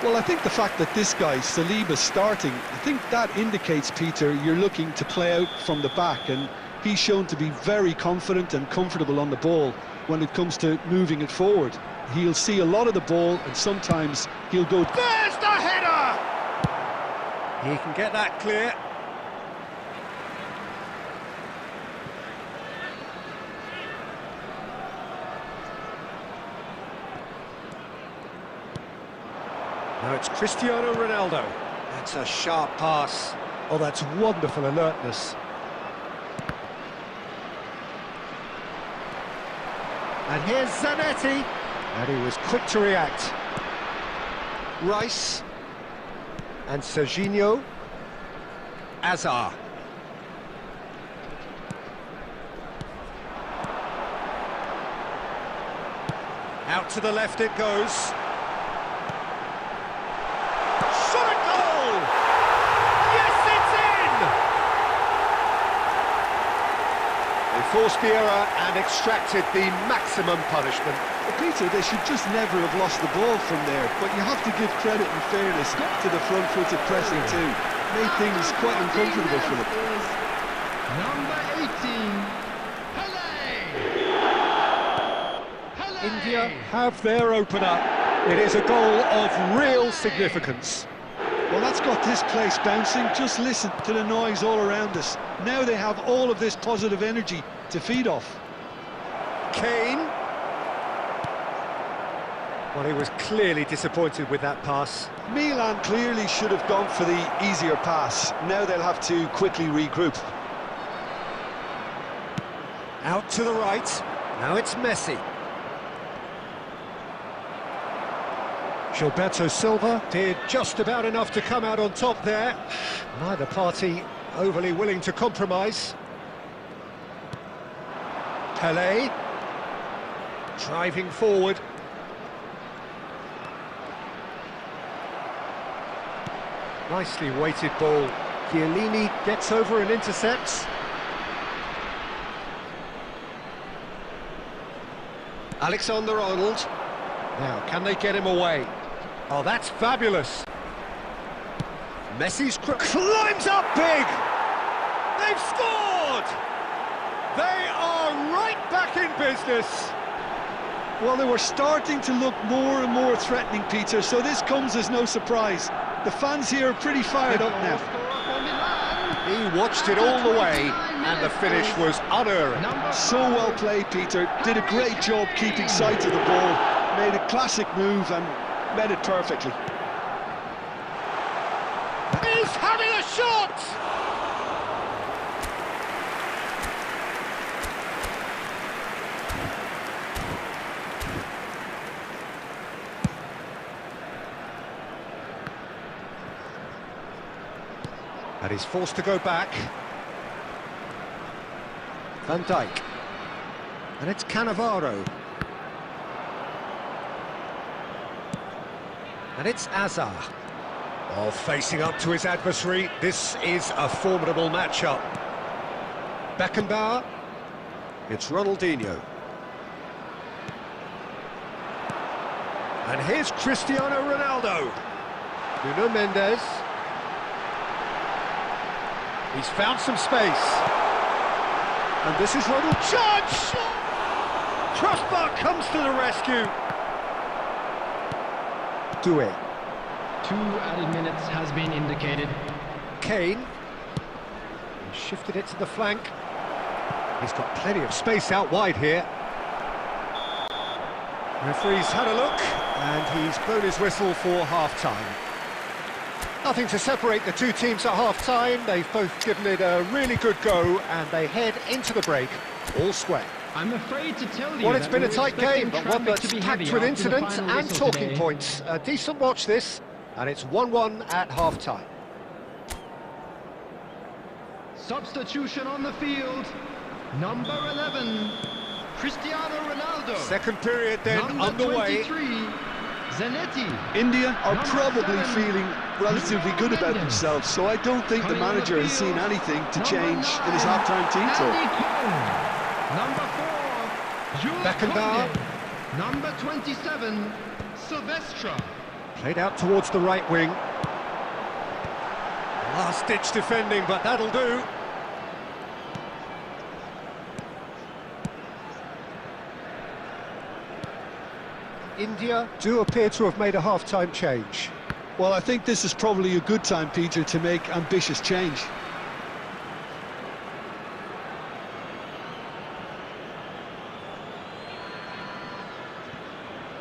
Well, I think the fact that this guy, Saliba's starting, I think that indicates, Peter, you're looking to play out from the back, and he's shown to be very confident and comfortable on the ball when it comes to moving it forward. He'll see a lot of the ball, and sometimes he'll go... There's the header! He can get that clear. Now it's Cristiano Ronaldo. That's a sharp pass. Oh, that's wonderful alertness. And here's Zanetti. And he was quick to react. Rice. And Serginho. Azar. Out to the left it goes. Shot at goal! Yes, it's in! They forced the error and extracted the maximum punishment. Well, Peter, they should just never have lost the ball from there, but you have to give credit and fairness to the front-footed pressing too. Made things quite uncomfortable for them. Number 18, Pele! India have their opener. It is a goal of real significance. Well, that's got this place bouncing. Just listen to the noise all around us. Now they have all of this positive energy to feed off. Kane. Well, he was clearly disappointed with that pass. Milan clearly should have gone for the easier pass. Now they'll have to quickly regroup. Out to the right. Now it's Messi. Gilberto Silva did just about enough to come out on top there. Neither party overly willing to compromise. Pele. Driving forward. Nicely weighted ball. Chiellini gets over and intercepts. Alexander-Arnold. Now, can they get him away? Oh, that's fabulous. Messi's climbs up big. They've scored. They are right back in business. Well, they were starting to look more and more threatening, Peter, so this comes as no surprise. The fans here are pretty fired up now. He watched it all the way, and the finish was unerring. So well played, Peter. Did a great job keeping sight of the ball. Made a classic move and met it perfectly. He's having a shot! And he's forced to go back. Van Dijk. And it's Cannavaro. And it's Azar. Oh, facing up to his adversary. This is a formidable matchup. Beckenbauer. It's Ronaldinho. And here's Cristiano Ronaldo. Nuno Mendes. He's found some space. And this is Ronald. Judge! Crossbar comes to the rescue. Doué. 2 added minutes has been indicated. Kane. He shifted it to the flank. He's got plenty of space out wide here. Referee's had a look, and he's blown his whistle for half-time. Nothing to separate the two teams at half-time. They've both given it a really good go, and they head into the break all square. I'm afraid to tell you Well, it's that been a we're tight expecting game, but one traffic that's to be packed heavy with after the incidents final and whistle talking today. points. A decent watch this, and it's 1-1 at half-time. Substitution on the field. Number 11, Cristiano Ronaldo. Second period then Number underway. 23, Zanetti. India are Number probably 7, feeling relatively good about Mendes. themselves, so I don't think the Coming on the manager has seen field, anything to number change in his 9, half-time team talk. Andy Cole. Number 4, Jules Beckenbauer. Koundé. Number 27, Silvestre. Played out towards the right wing. Last-ditch defending, but that'll do. India do appear to have made a half-time change. Well, I think this is probably a good time, Peter, to make ambitious change.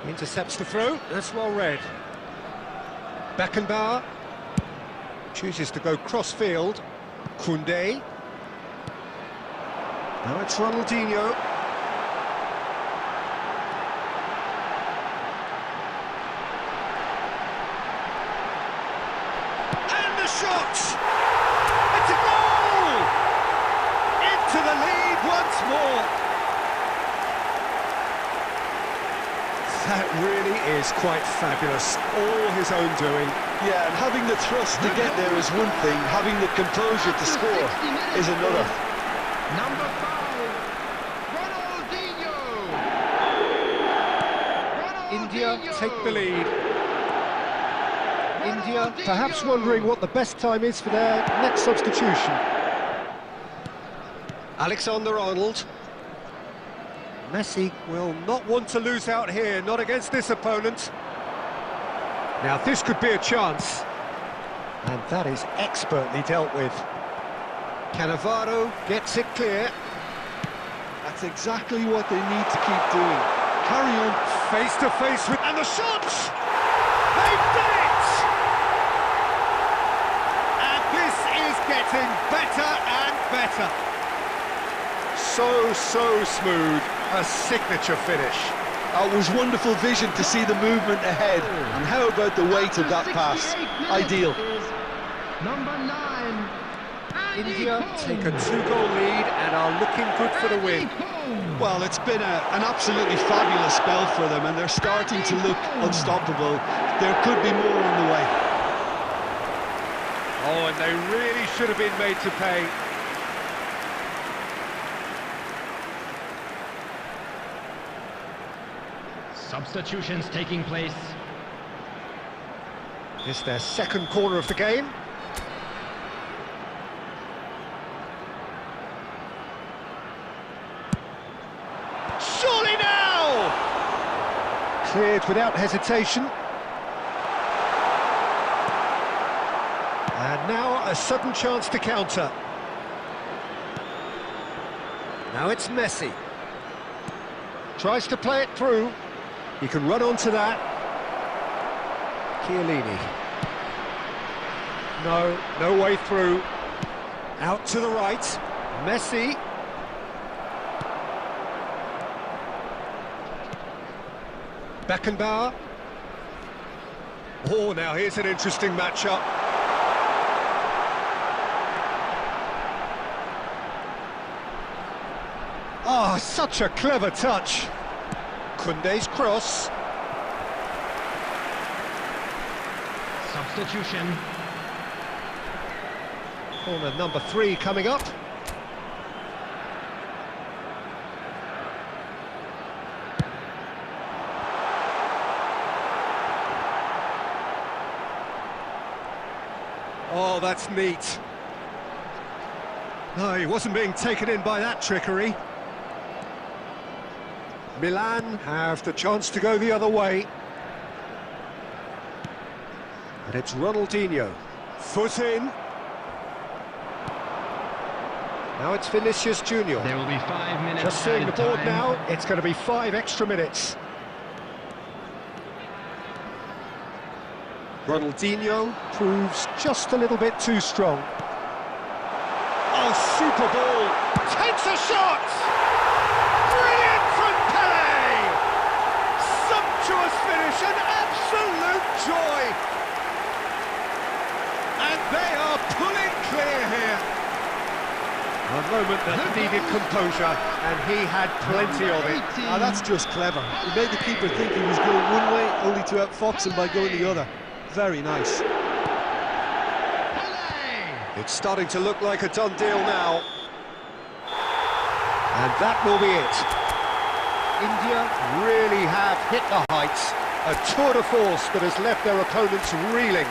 Intercepts the throw, that's well read. Beckenbauer chooses to go cross-field. Koundé. Now it's Ronaldinho. And the shot! It's a goal! Into the lead once more. That really is quite fabulous. All his own doing. Yeah, and having the thrust to get there is one thing, having the composure to score is another. Number 5, Ronaldinho. India Ronaldinho. take the lead. India Ronaldinho. perhaps wondering what the best time is for their next substitution. Alexander-Arnold. Messi will not want to lose out here, not against this opponent. Now this could be a chance. And that is expertly dealt with. Cannavaro gets it clear. That's exactly what they need to keep doing. Carry on. Face to face with... And the shot! They've done it! And this is getting better and better. So smooth. A signature finish. It was wonderful vision to see the movement ahead. And how about the weight of that pass? Ideal. Number 9, Andy India Cole. take a 2-goal lead and are looking good for the win. Andy Cole. Well, it's been an absolutely fabulous spell for them, and they're starting to look unstoppable. There could be more on the way. Oh, and they really should have been made to pay. Substitutions taking place. It's their second corner of the game. Surely now! Cleared without hesitation. And now a sudden chance to counter. Now it's Messi. Tries to play it through. He can run onto that. Chiellini. No way through. Out to the right. Messi. Beckenbauer. Oh, now here's an interesting matchup. Oh, such a clever touch. Koundé's cross. Substitution. Corner number 3 coming up. Oh, that's neat. No, he wasn't being taken in by that trickery. Milan have the chance to go the other way. And it's Ronaldinho. Foot in. Now it's Vinicius Junior. There will be 5 minutes. Just seeing the added board time. now, it's going to be 5 extra minutes. Ronaldinho proves just a little bit too strong. Oh, super ball! Takes a shot! Brilliant from Pelé! Sumptuous finish, an absolute joy! And they are pulling clear here. A moment that needed composure, and he had plenty of it. Ah, that's just clever. He made the keeper think he was going one way, only to outfox him by going the other. Very nice. It's starting to look like a done deal now. And that will be it. India really have hit the heights. A tour de force that has left their opponents reeling.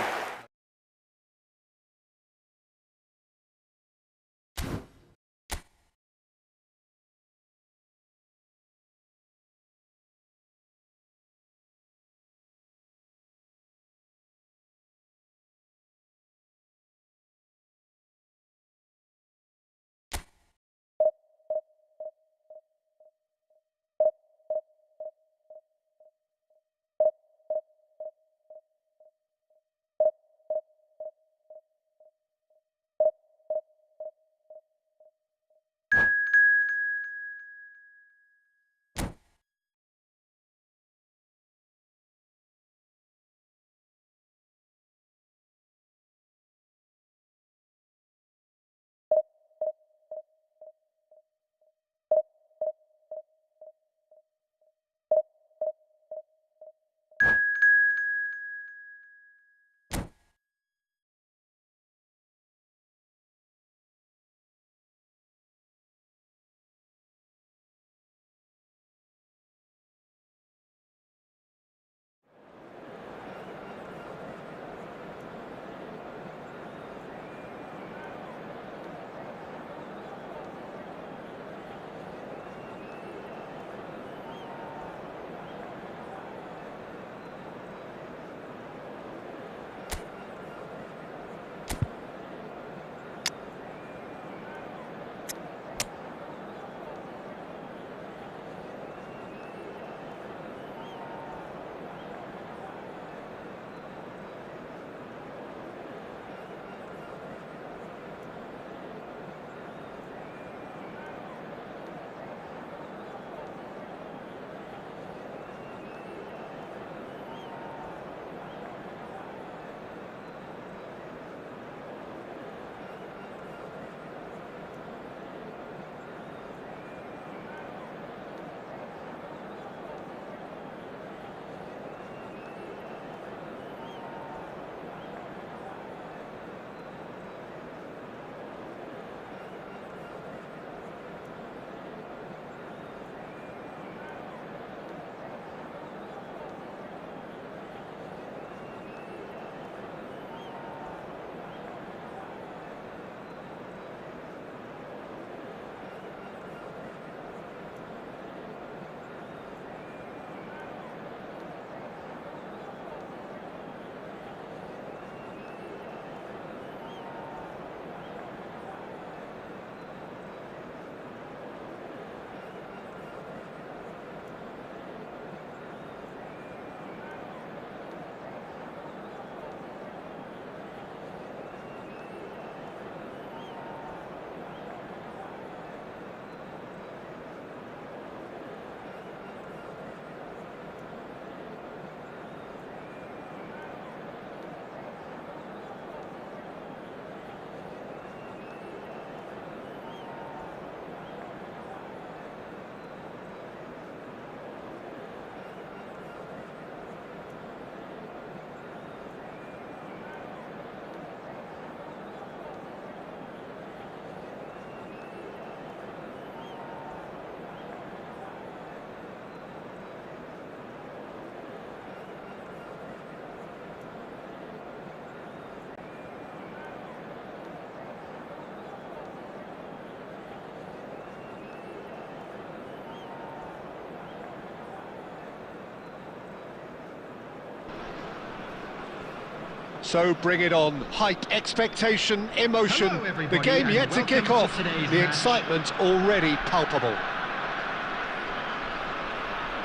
So bring it on. Hype, expectation, emotion. Hello, The game and yet to kick welcome off. to today's The match. excitement already palpable.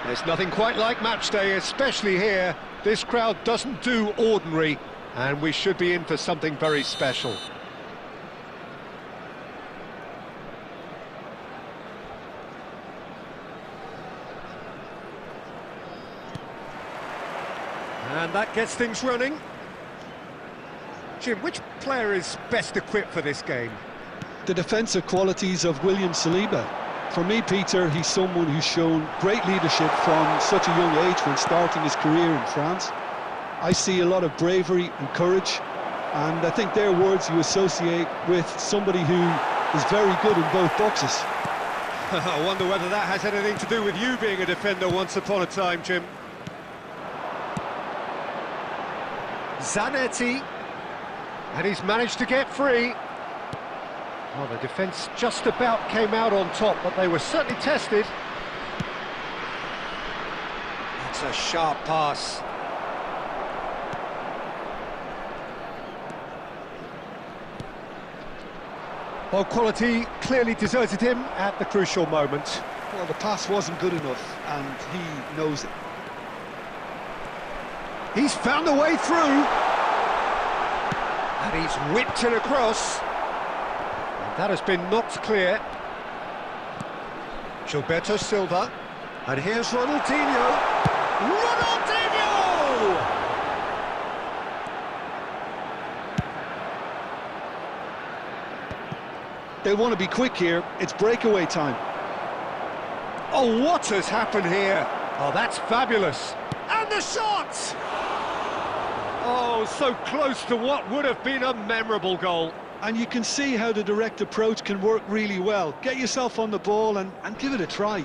There's nothing quite like match day, especially here. This crowd doesn't do ordinary, and we should be in for something very special. And that gets things running. Jim, which player is best equipped for this game? The defensive qualities of William Saliba. For me, Peter, he's someone who's shown great leadership from such a young age when starting his career in France. I see a lot of bravery and courage, and I think they're words you associate with somebody who is very good in both boxes. I wonder whether that has anything to do with you being a defender once upon a time, Jim. Zanetti, and he's managed to get free. Well, the defence just about came out on top, but they were certainly tested. That's a sharp pass. Well, quality clearly deserted him at the crucial moment. Well, the pass wasn't good enough, and he knows it. He's found a way through. And he's whipped it across. And that has been knocked clear. Gilberto Silva. And here's Ronaldinho. Ronaldinho! They want to be quick here. It's breakaway time. Oh, what has happened here? Oh, that's fabulous. And the shot! Oh, so close to what would have been a memorable goal. And you can see how the direct approach can work really well. Get yourself on the ball and give it a try.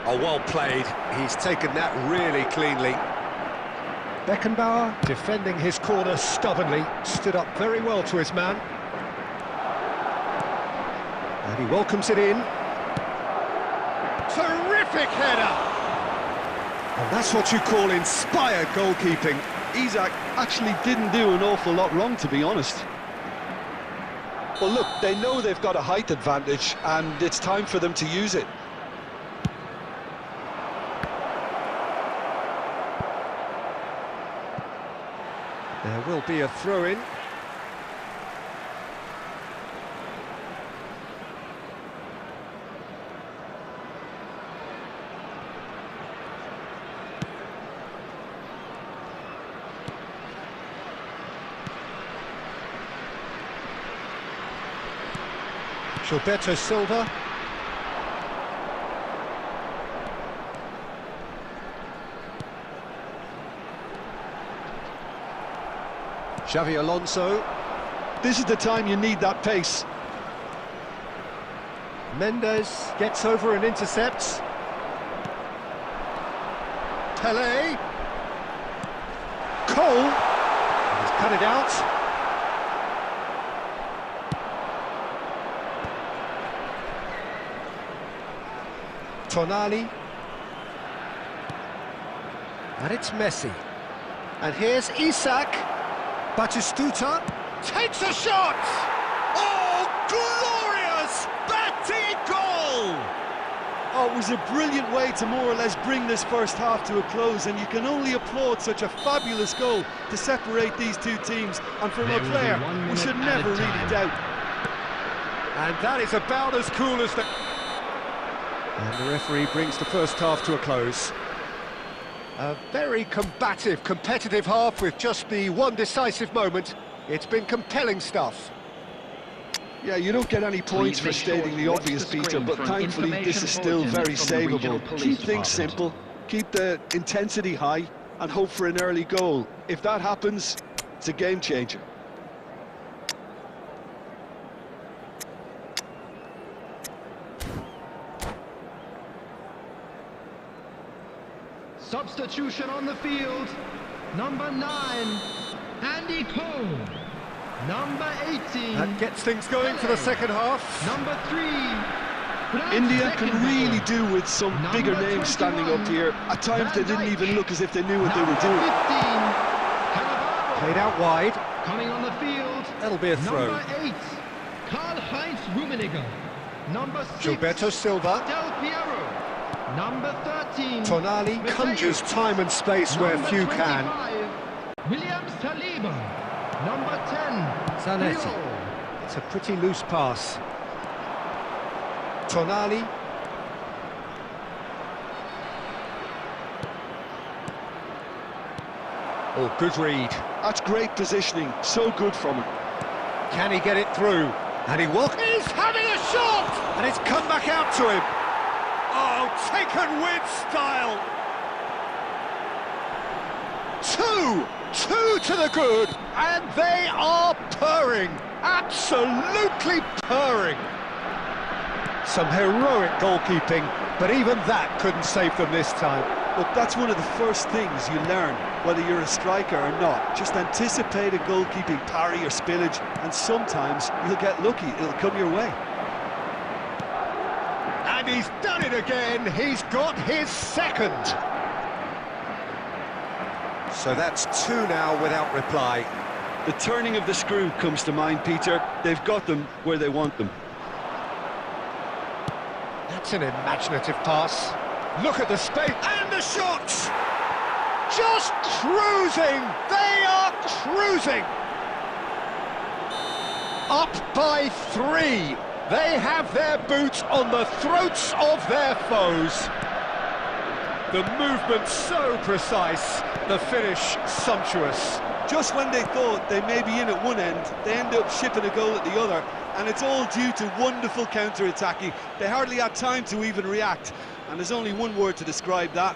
Oh, well played. He's taken that really cleanly. Beckenbauer, defending his corner stubbornly, stood up very well to his man. And he welcomes it in. Terrific header! And that's what you call inspired goalkeeping. Isak actually didn't do an awful lot wrong, to be honest. Well, look, they know they've got a height advantage, and it's time for them to use it. There will be a throw-in. Gilberto Silva. Xavi Alonso. This is the time you need that pace. Mendes gets over and intercepts. Pelé. Cole. He's cut it out. Tonali. And it's Messi. And here's Isak. Batistuta takes a shot! Oh, glorious batting goal! Oh, it was a brilliant way to more or less bring this first half to a close, and you can only applaud such a fabulous goal to separate these two teams. And from a player, we should never really doubt. And that is about as cool as the... And the referee brings the first half to a close. A very combative, competitive half with just the one decisive moment. It's been compelling stuff. Yeah, you don't get any points for stating the obvious, Peter, but thankfully this is still very savable. Keep things simple, keep the intensity high, and hope for an early goal. If that happens, it's a game changer. Substitution on the field. Number 9, Andy Cole. Number 18. That gets things going for the second half. Number 3. India can really do with some bigger names standing up here. At times they didn't even look as if they knew what they were doing. 15. Played out wide. Coming on the field. That'll be a throw. Number 8. Karl-Heinz Rummenigge. Number 6. Gilberto Silva. Del Piero. Number 13. Tonali conjures time and space where few can. William Saliba. Number 10. Zanetti. It's a pretty loose pass. Tonali. Oh, good read. That's great positioning, so good from him. Can he get it through? And he's having a shot! And it's come back out to him. Oh, taken with style. Two to the good, and they are purring, absolutely purring. Some heroic goalkeeping, but even that couldn't save them this time. Look, that's one of the first things you learn, whether you're a striker or not. Just anticipate a goalkeeping parry or spillage, and sometimes you'll get lucky, it'll come your way. And he's done it again, he's got his second. So that's two now without reply. The turning of the screw comes to mind, Peter. They've got them where they want them. That's an imaginative pass. Look at the space and the shots! Just cruising! They are cruising! Up by 3. They have their boots on the throats of their foes. The movement so precise, the finish sumptuous. Just when they thought they may be in at one end, they end up shipping a goal at the other, and it's all due to wonderful counter-attacking. They hardly had time to even react, and there's only one word to describe that: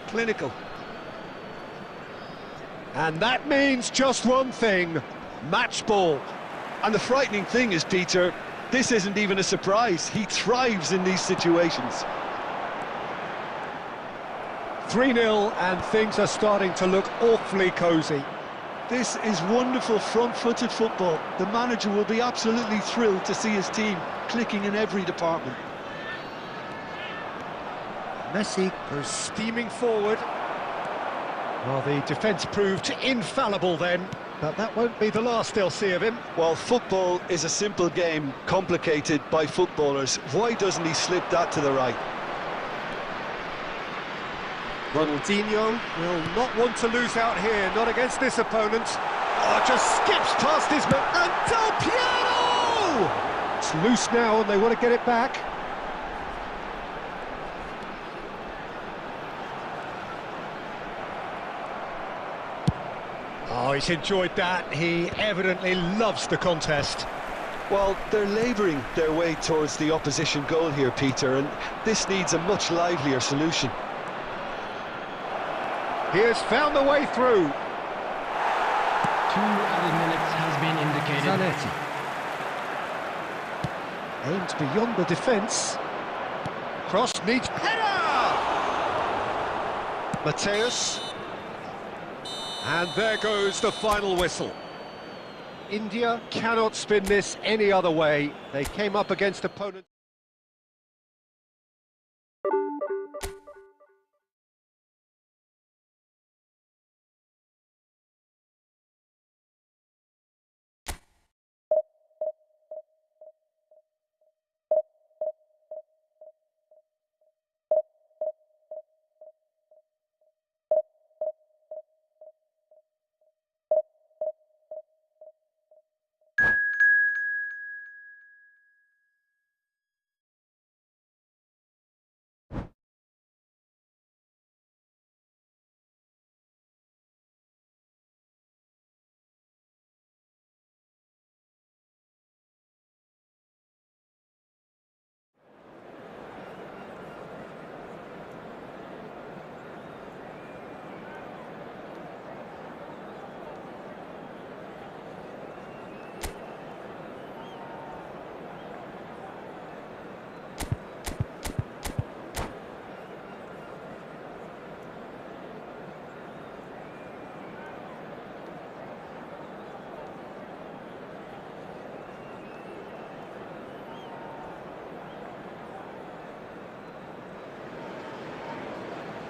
clinical. And that means just one thing: match ball. And the frightening thing is, Peter, this isn't even a surprise. He thrives in these situations. 3-0, and things are starting to look awfully cosy. This is wonderful front-footed football. The manager will be absolutely thrilled to see his team clicking in every department. Messi goes steaming forward. Well, the defence proved infallible then, but that won't be the last they'll see of him. Well, football is a simple game, complicated by footballers. Why doesn't he slip that to the right? Ronaldinho will not want to lose out here, not against this opponent. Oh, just skips past his man. And Del Piero! It's loose now and they want to get it back. Oh, he's enjoyed that. He evidently loves the contest. Well, they're labouring their way towards the opposition goal here, Peter, and this needs a much livelier solution. He has found the way through. 2 added minutes has been indicated. Zanetti. Aimed beyond the defence. Cross needs... Header! Mateus. And there goes the final whistle. India cannot spin this any other way. They came up against opponents.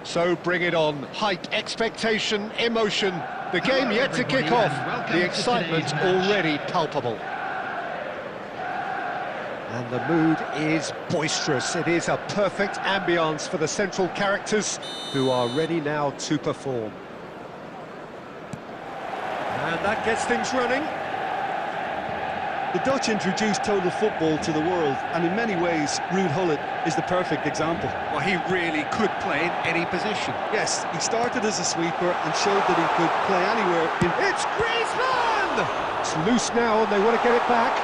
So bring it on. Hype, expectation, emotion. The game yet to kick off. The excitement already palpable. And the mood is boisterous. It is a perfect ambience for the central characters who are ready now to perform. And that gets things running. The Dutch introduced total football to the world, and in many ways, Ruud Gullit is the perfect example. Well, he really could play in any position. Yes, he started as a sweeper and showed that he could play anywhere. It's Griezmann! It's loose now and they want to get it back.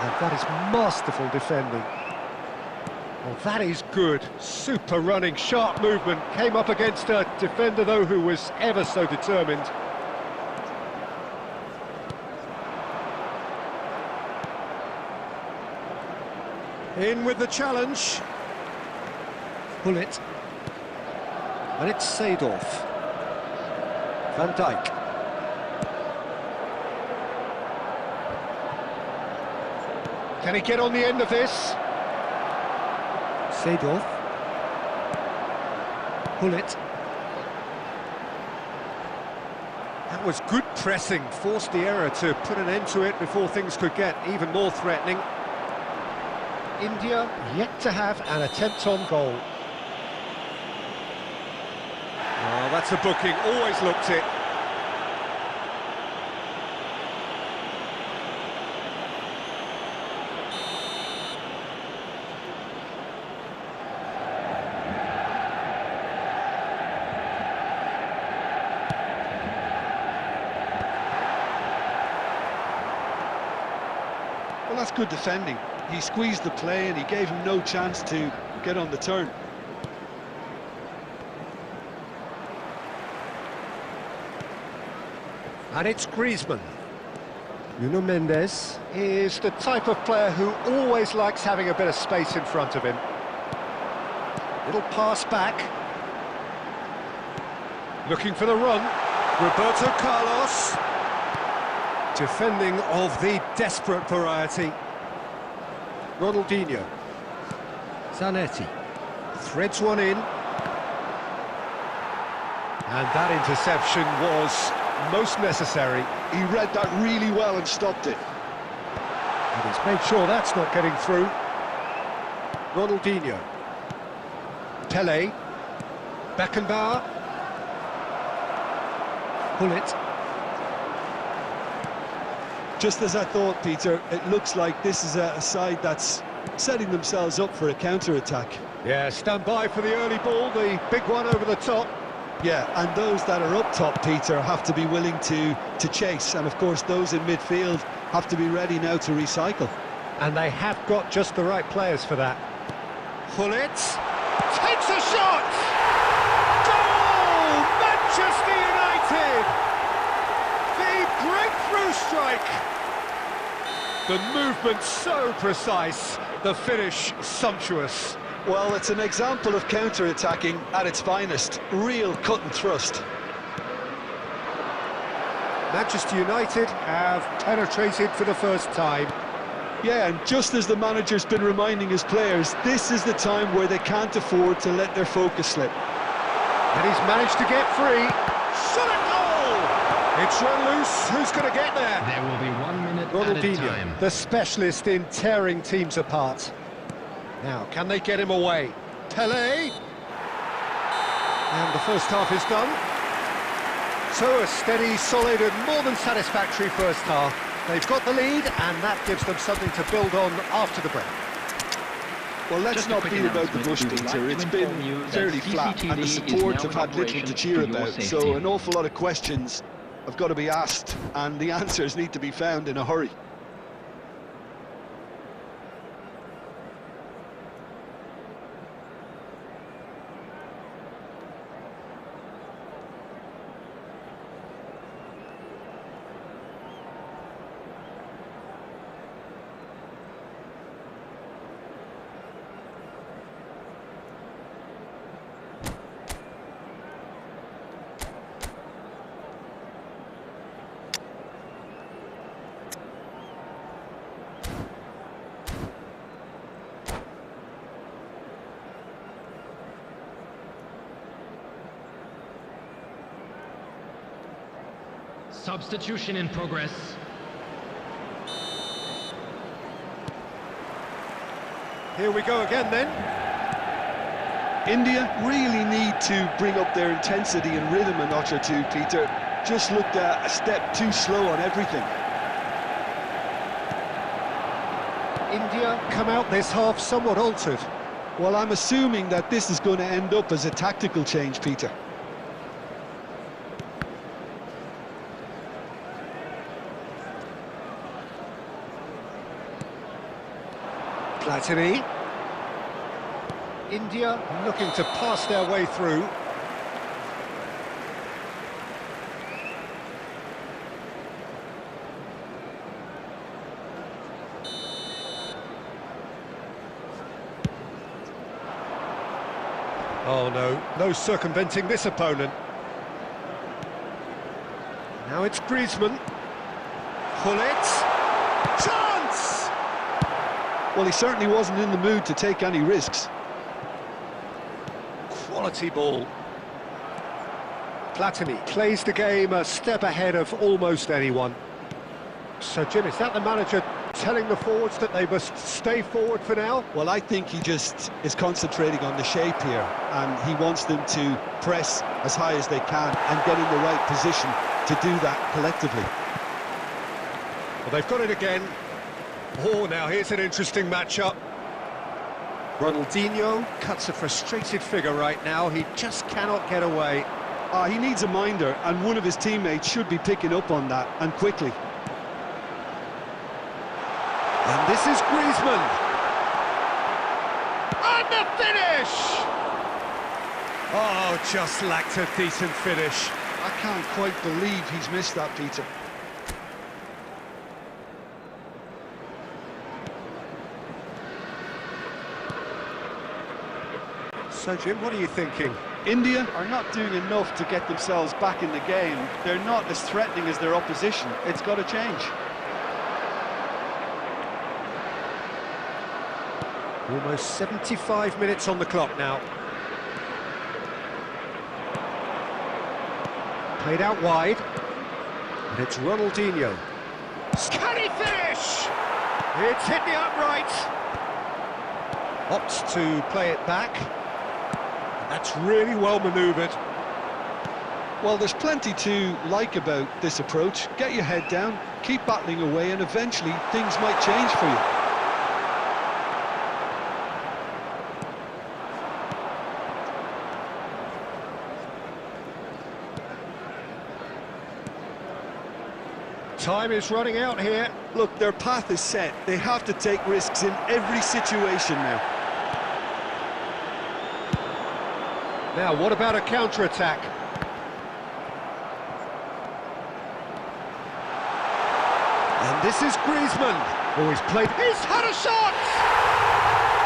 And that is masterful defending. Well, that is good. Super running, sharp movement. Came up against a defender, though, who was ever so determined. In with the challenge. Gullit. And it's Seedorf. Van Dijk. Can he get on the end of this? Seedorf. Gullit. That was good pressing, forced the error to put an end to it before things could get even more threatening. India yet to have an attempt on goal. Oh, that's a booking, always looked it. Well, that's good defending. He squeezed the play and he gave him no chance to get on the turn. And it's Griezmann. Nuno Mendes is the type of player who always likes having a bit of space in front of him. Little pass back. Looking for the run. Roberto Carlos. Defending of the desperate variety. Ronaldinho. Zanetti. Threads one in. And that interception was most necessary. He read that really well and stopped it. And he's made sure that's not getting through. Ronaldinho. Pele. Beckenbauer. Gullit. Just as I thought, Peter, it looks like this is a side that's setting themselves up for a counter-attack. Yeah, stand by for the early ball, the big one over the top. Yeah, and those that are up top, Peter, have to be willing to chase. And, of course, those in midfield have to be ready now to recycle. And they have got just the right players for that. Gullit takes a shot! Goal! Manchester United! The breakthrough strike! The movement so precise, the finish sumptuous. Well, it's an example of counter-attacking at its finest. Real cut and thrust. Manchester United have penetrated for the first time. Yeah, and just as the manager's been reminding his players, this is the time where they can't afford to let their focus slip. And he's managed to get free. Shot at goal! It's run loose. Who's going to get there? There will be 1 minute added Ronaldinho, time. the specialist in tearing teams apart. Now, can they get him away? Pele. And the first half is done. So a steady, solid and more than satisfactory first half. They've got the lead and that gives them something to build on after the break. Well, let's Just a not quick beat about the announcement. bush, We would Peter. like to It's inform been you that fairly flat, and the CCTV is support now have in had little operation to cheer for your about. safety. So an awful lot of questions have got to be asked, and the answers need to be found in a hurry. Substitution in progress. Here we go again then. India really need to bring up their intensity and rhythm a notch or two, Peter. Just looked a step too slow on everything. India come out this half somewhat altered. Well, I'm assuming that this is going to end up as a tactical change, Peter. Platini. India looking to pass their way through. Oh no, no circumventing this opponent. Now it's Griezmann. Pull it. Chance! Well, he certainly wasn't in the mood to take any risks. Quality ball. Platini plays the game a step ahead of almost anyone. So, Jim, is that the manager telling the forwards that they must stay forward for now? Well, I think he just is concentrating on the shape here, and he wants them to press as high as they can and get in the right position to do that collectively. Well, they've got it again. Oh, now here's an interesting matchup. Ronaldinho cuts a frustrated figure right now. He just cannot get away. He needs a minder, and one of his teammates should be picking up on that, and quickly. And this is Griezmann. And the finish! Oh, just lacked a decent finish. I can't quite believe he's missed that, Peter. So, Jim, what are you thinking? India are not doing enough to get themselves back in the game. They're not as threatening as their opposition. It's got to change. Almost 75 minutes on the clock now. Played out wide. And it's Ronaldinho. Can he finish? It's hit the upright. Opts to play it back. That's really well manoeuvred. Well, there's plenty to like about this approach. Get your head down, keep battling away, and eventually things might change for you. Time is running out here. Look, their path is set. They have to take risks in every situation now. Now, what about a counter-attack? And this is Griezmann. Oh, he's played... He's had a shot!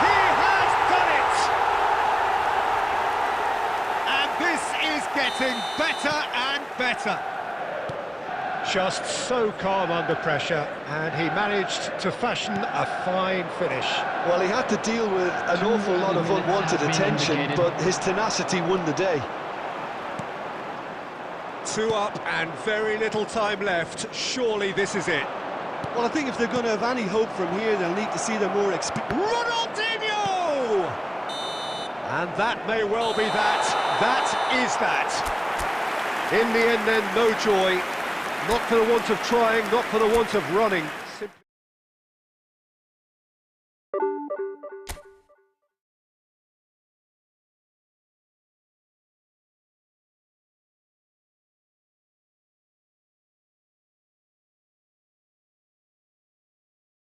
He has done it! And this is getting better and better. Just so calm under pressure, and he managed to fashion a fine finish. Well, he had to deal with an awful lot of unwanted attention, but his tenacity won the day. 2 up and very little time left. Surely this is it. Well, I think if they're going to have any hope from here, they'll need to see their more experienced... Ronaldinho! And that may well be that. That is that. In the end then, no joy. Not for the want of trying, not for the want of running.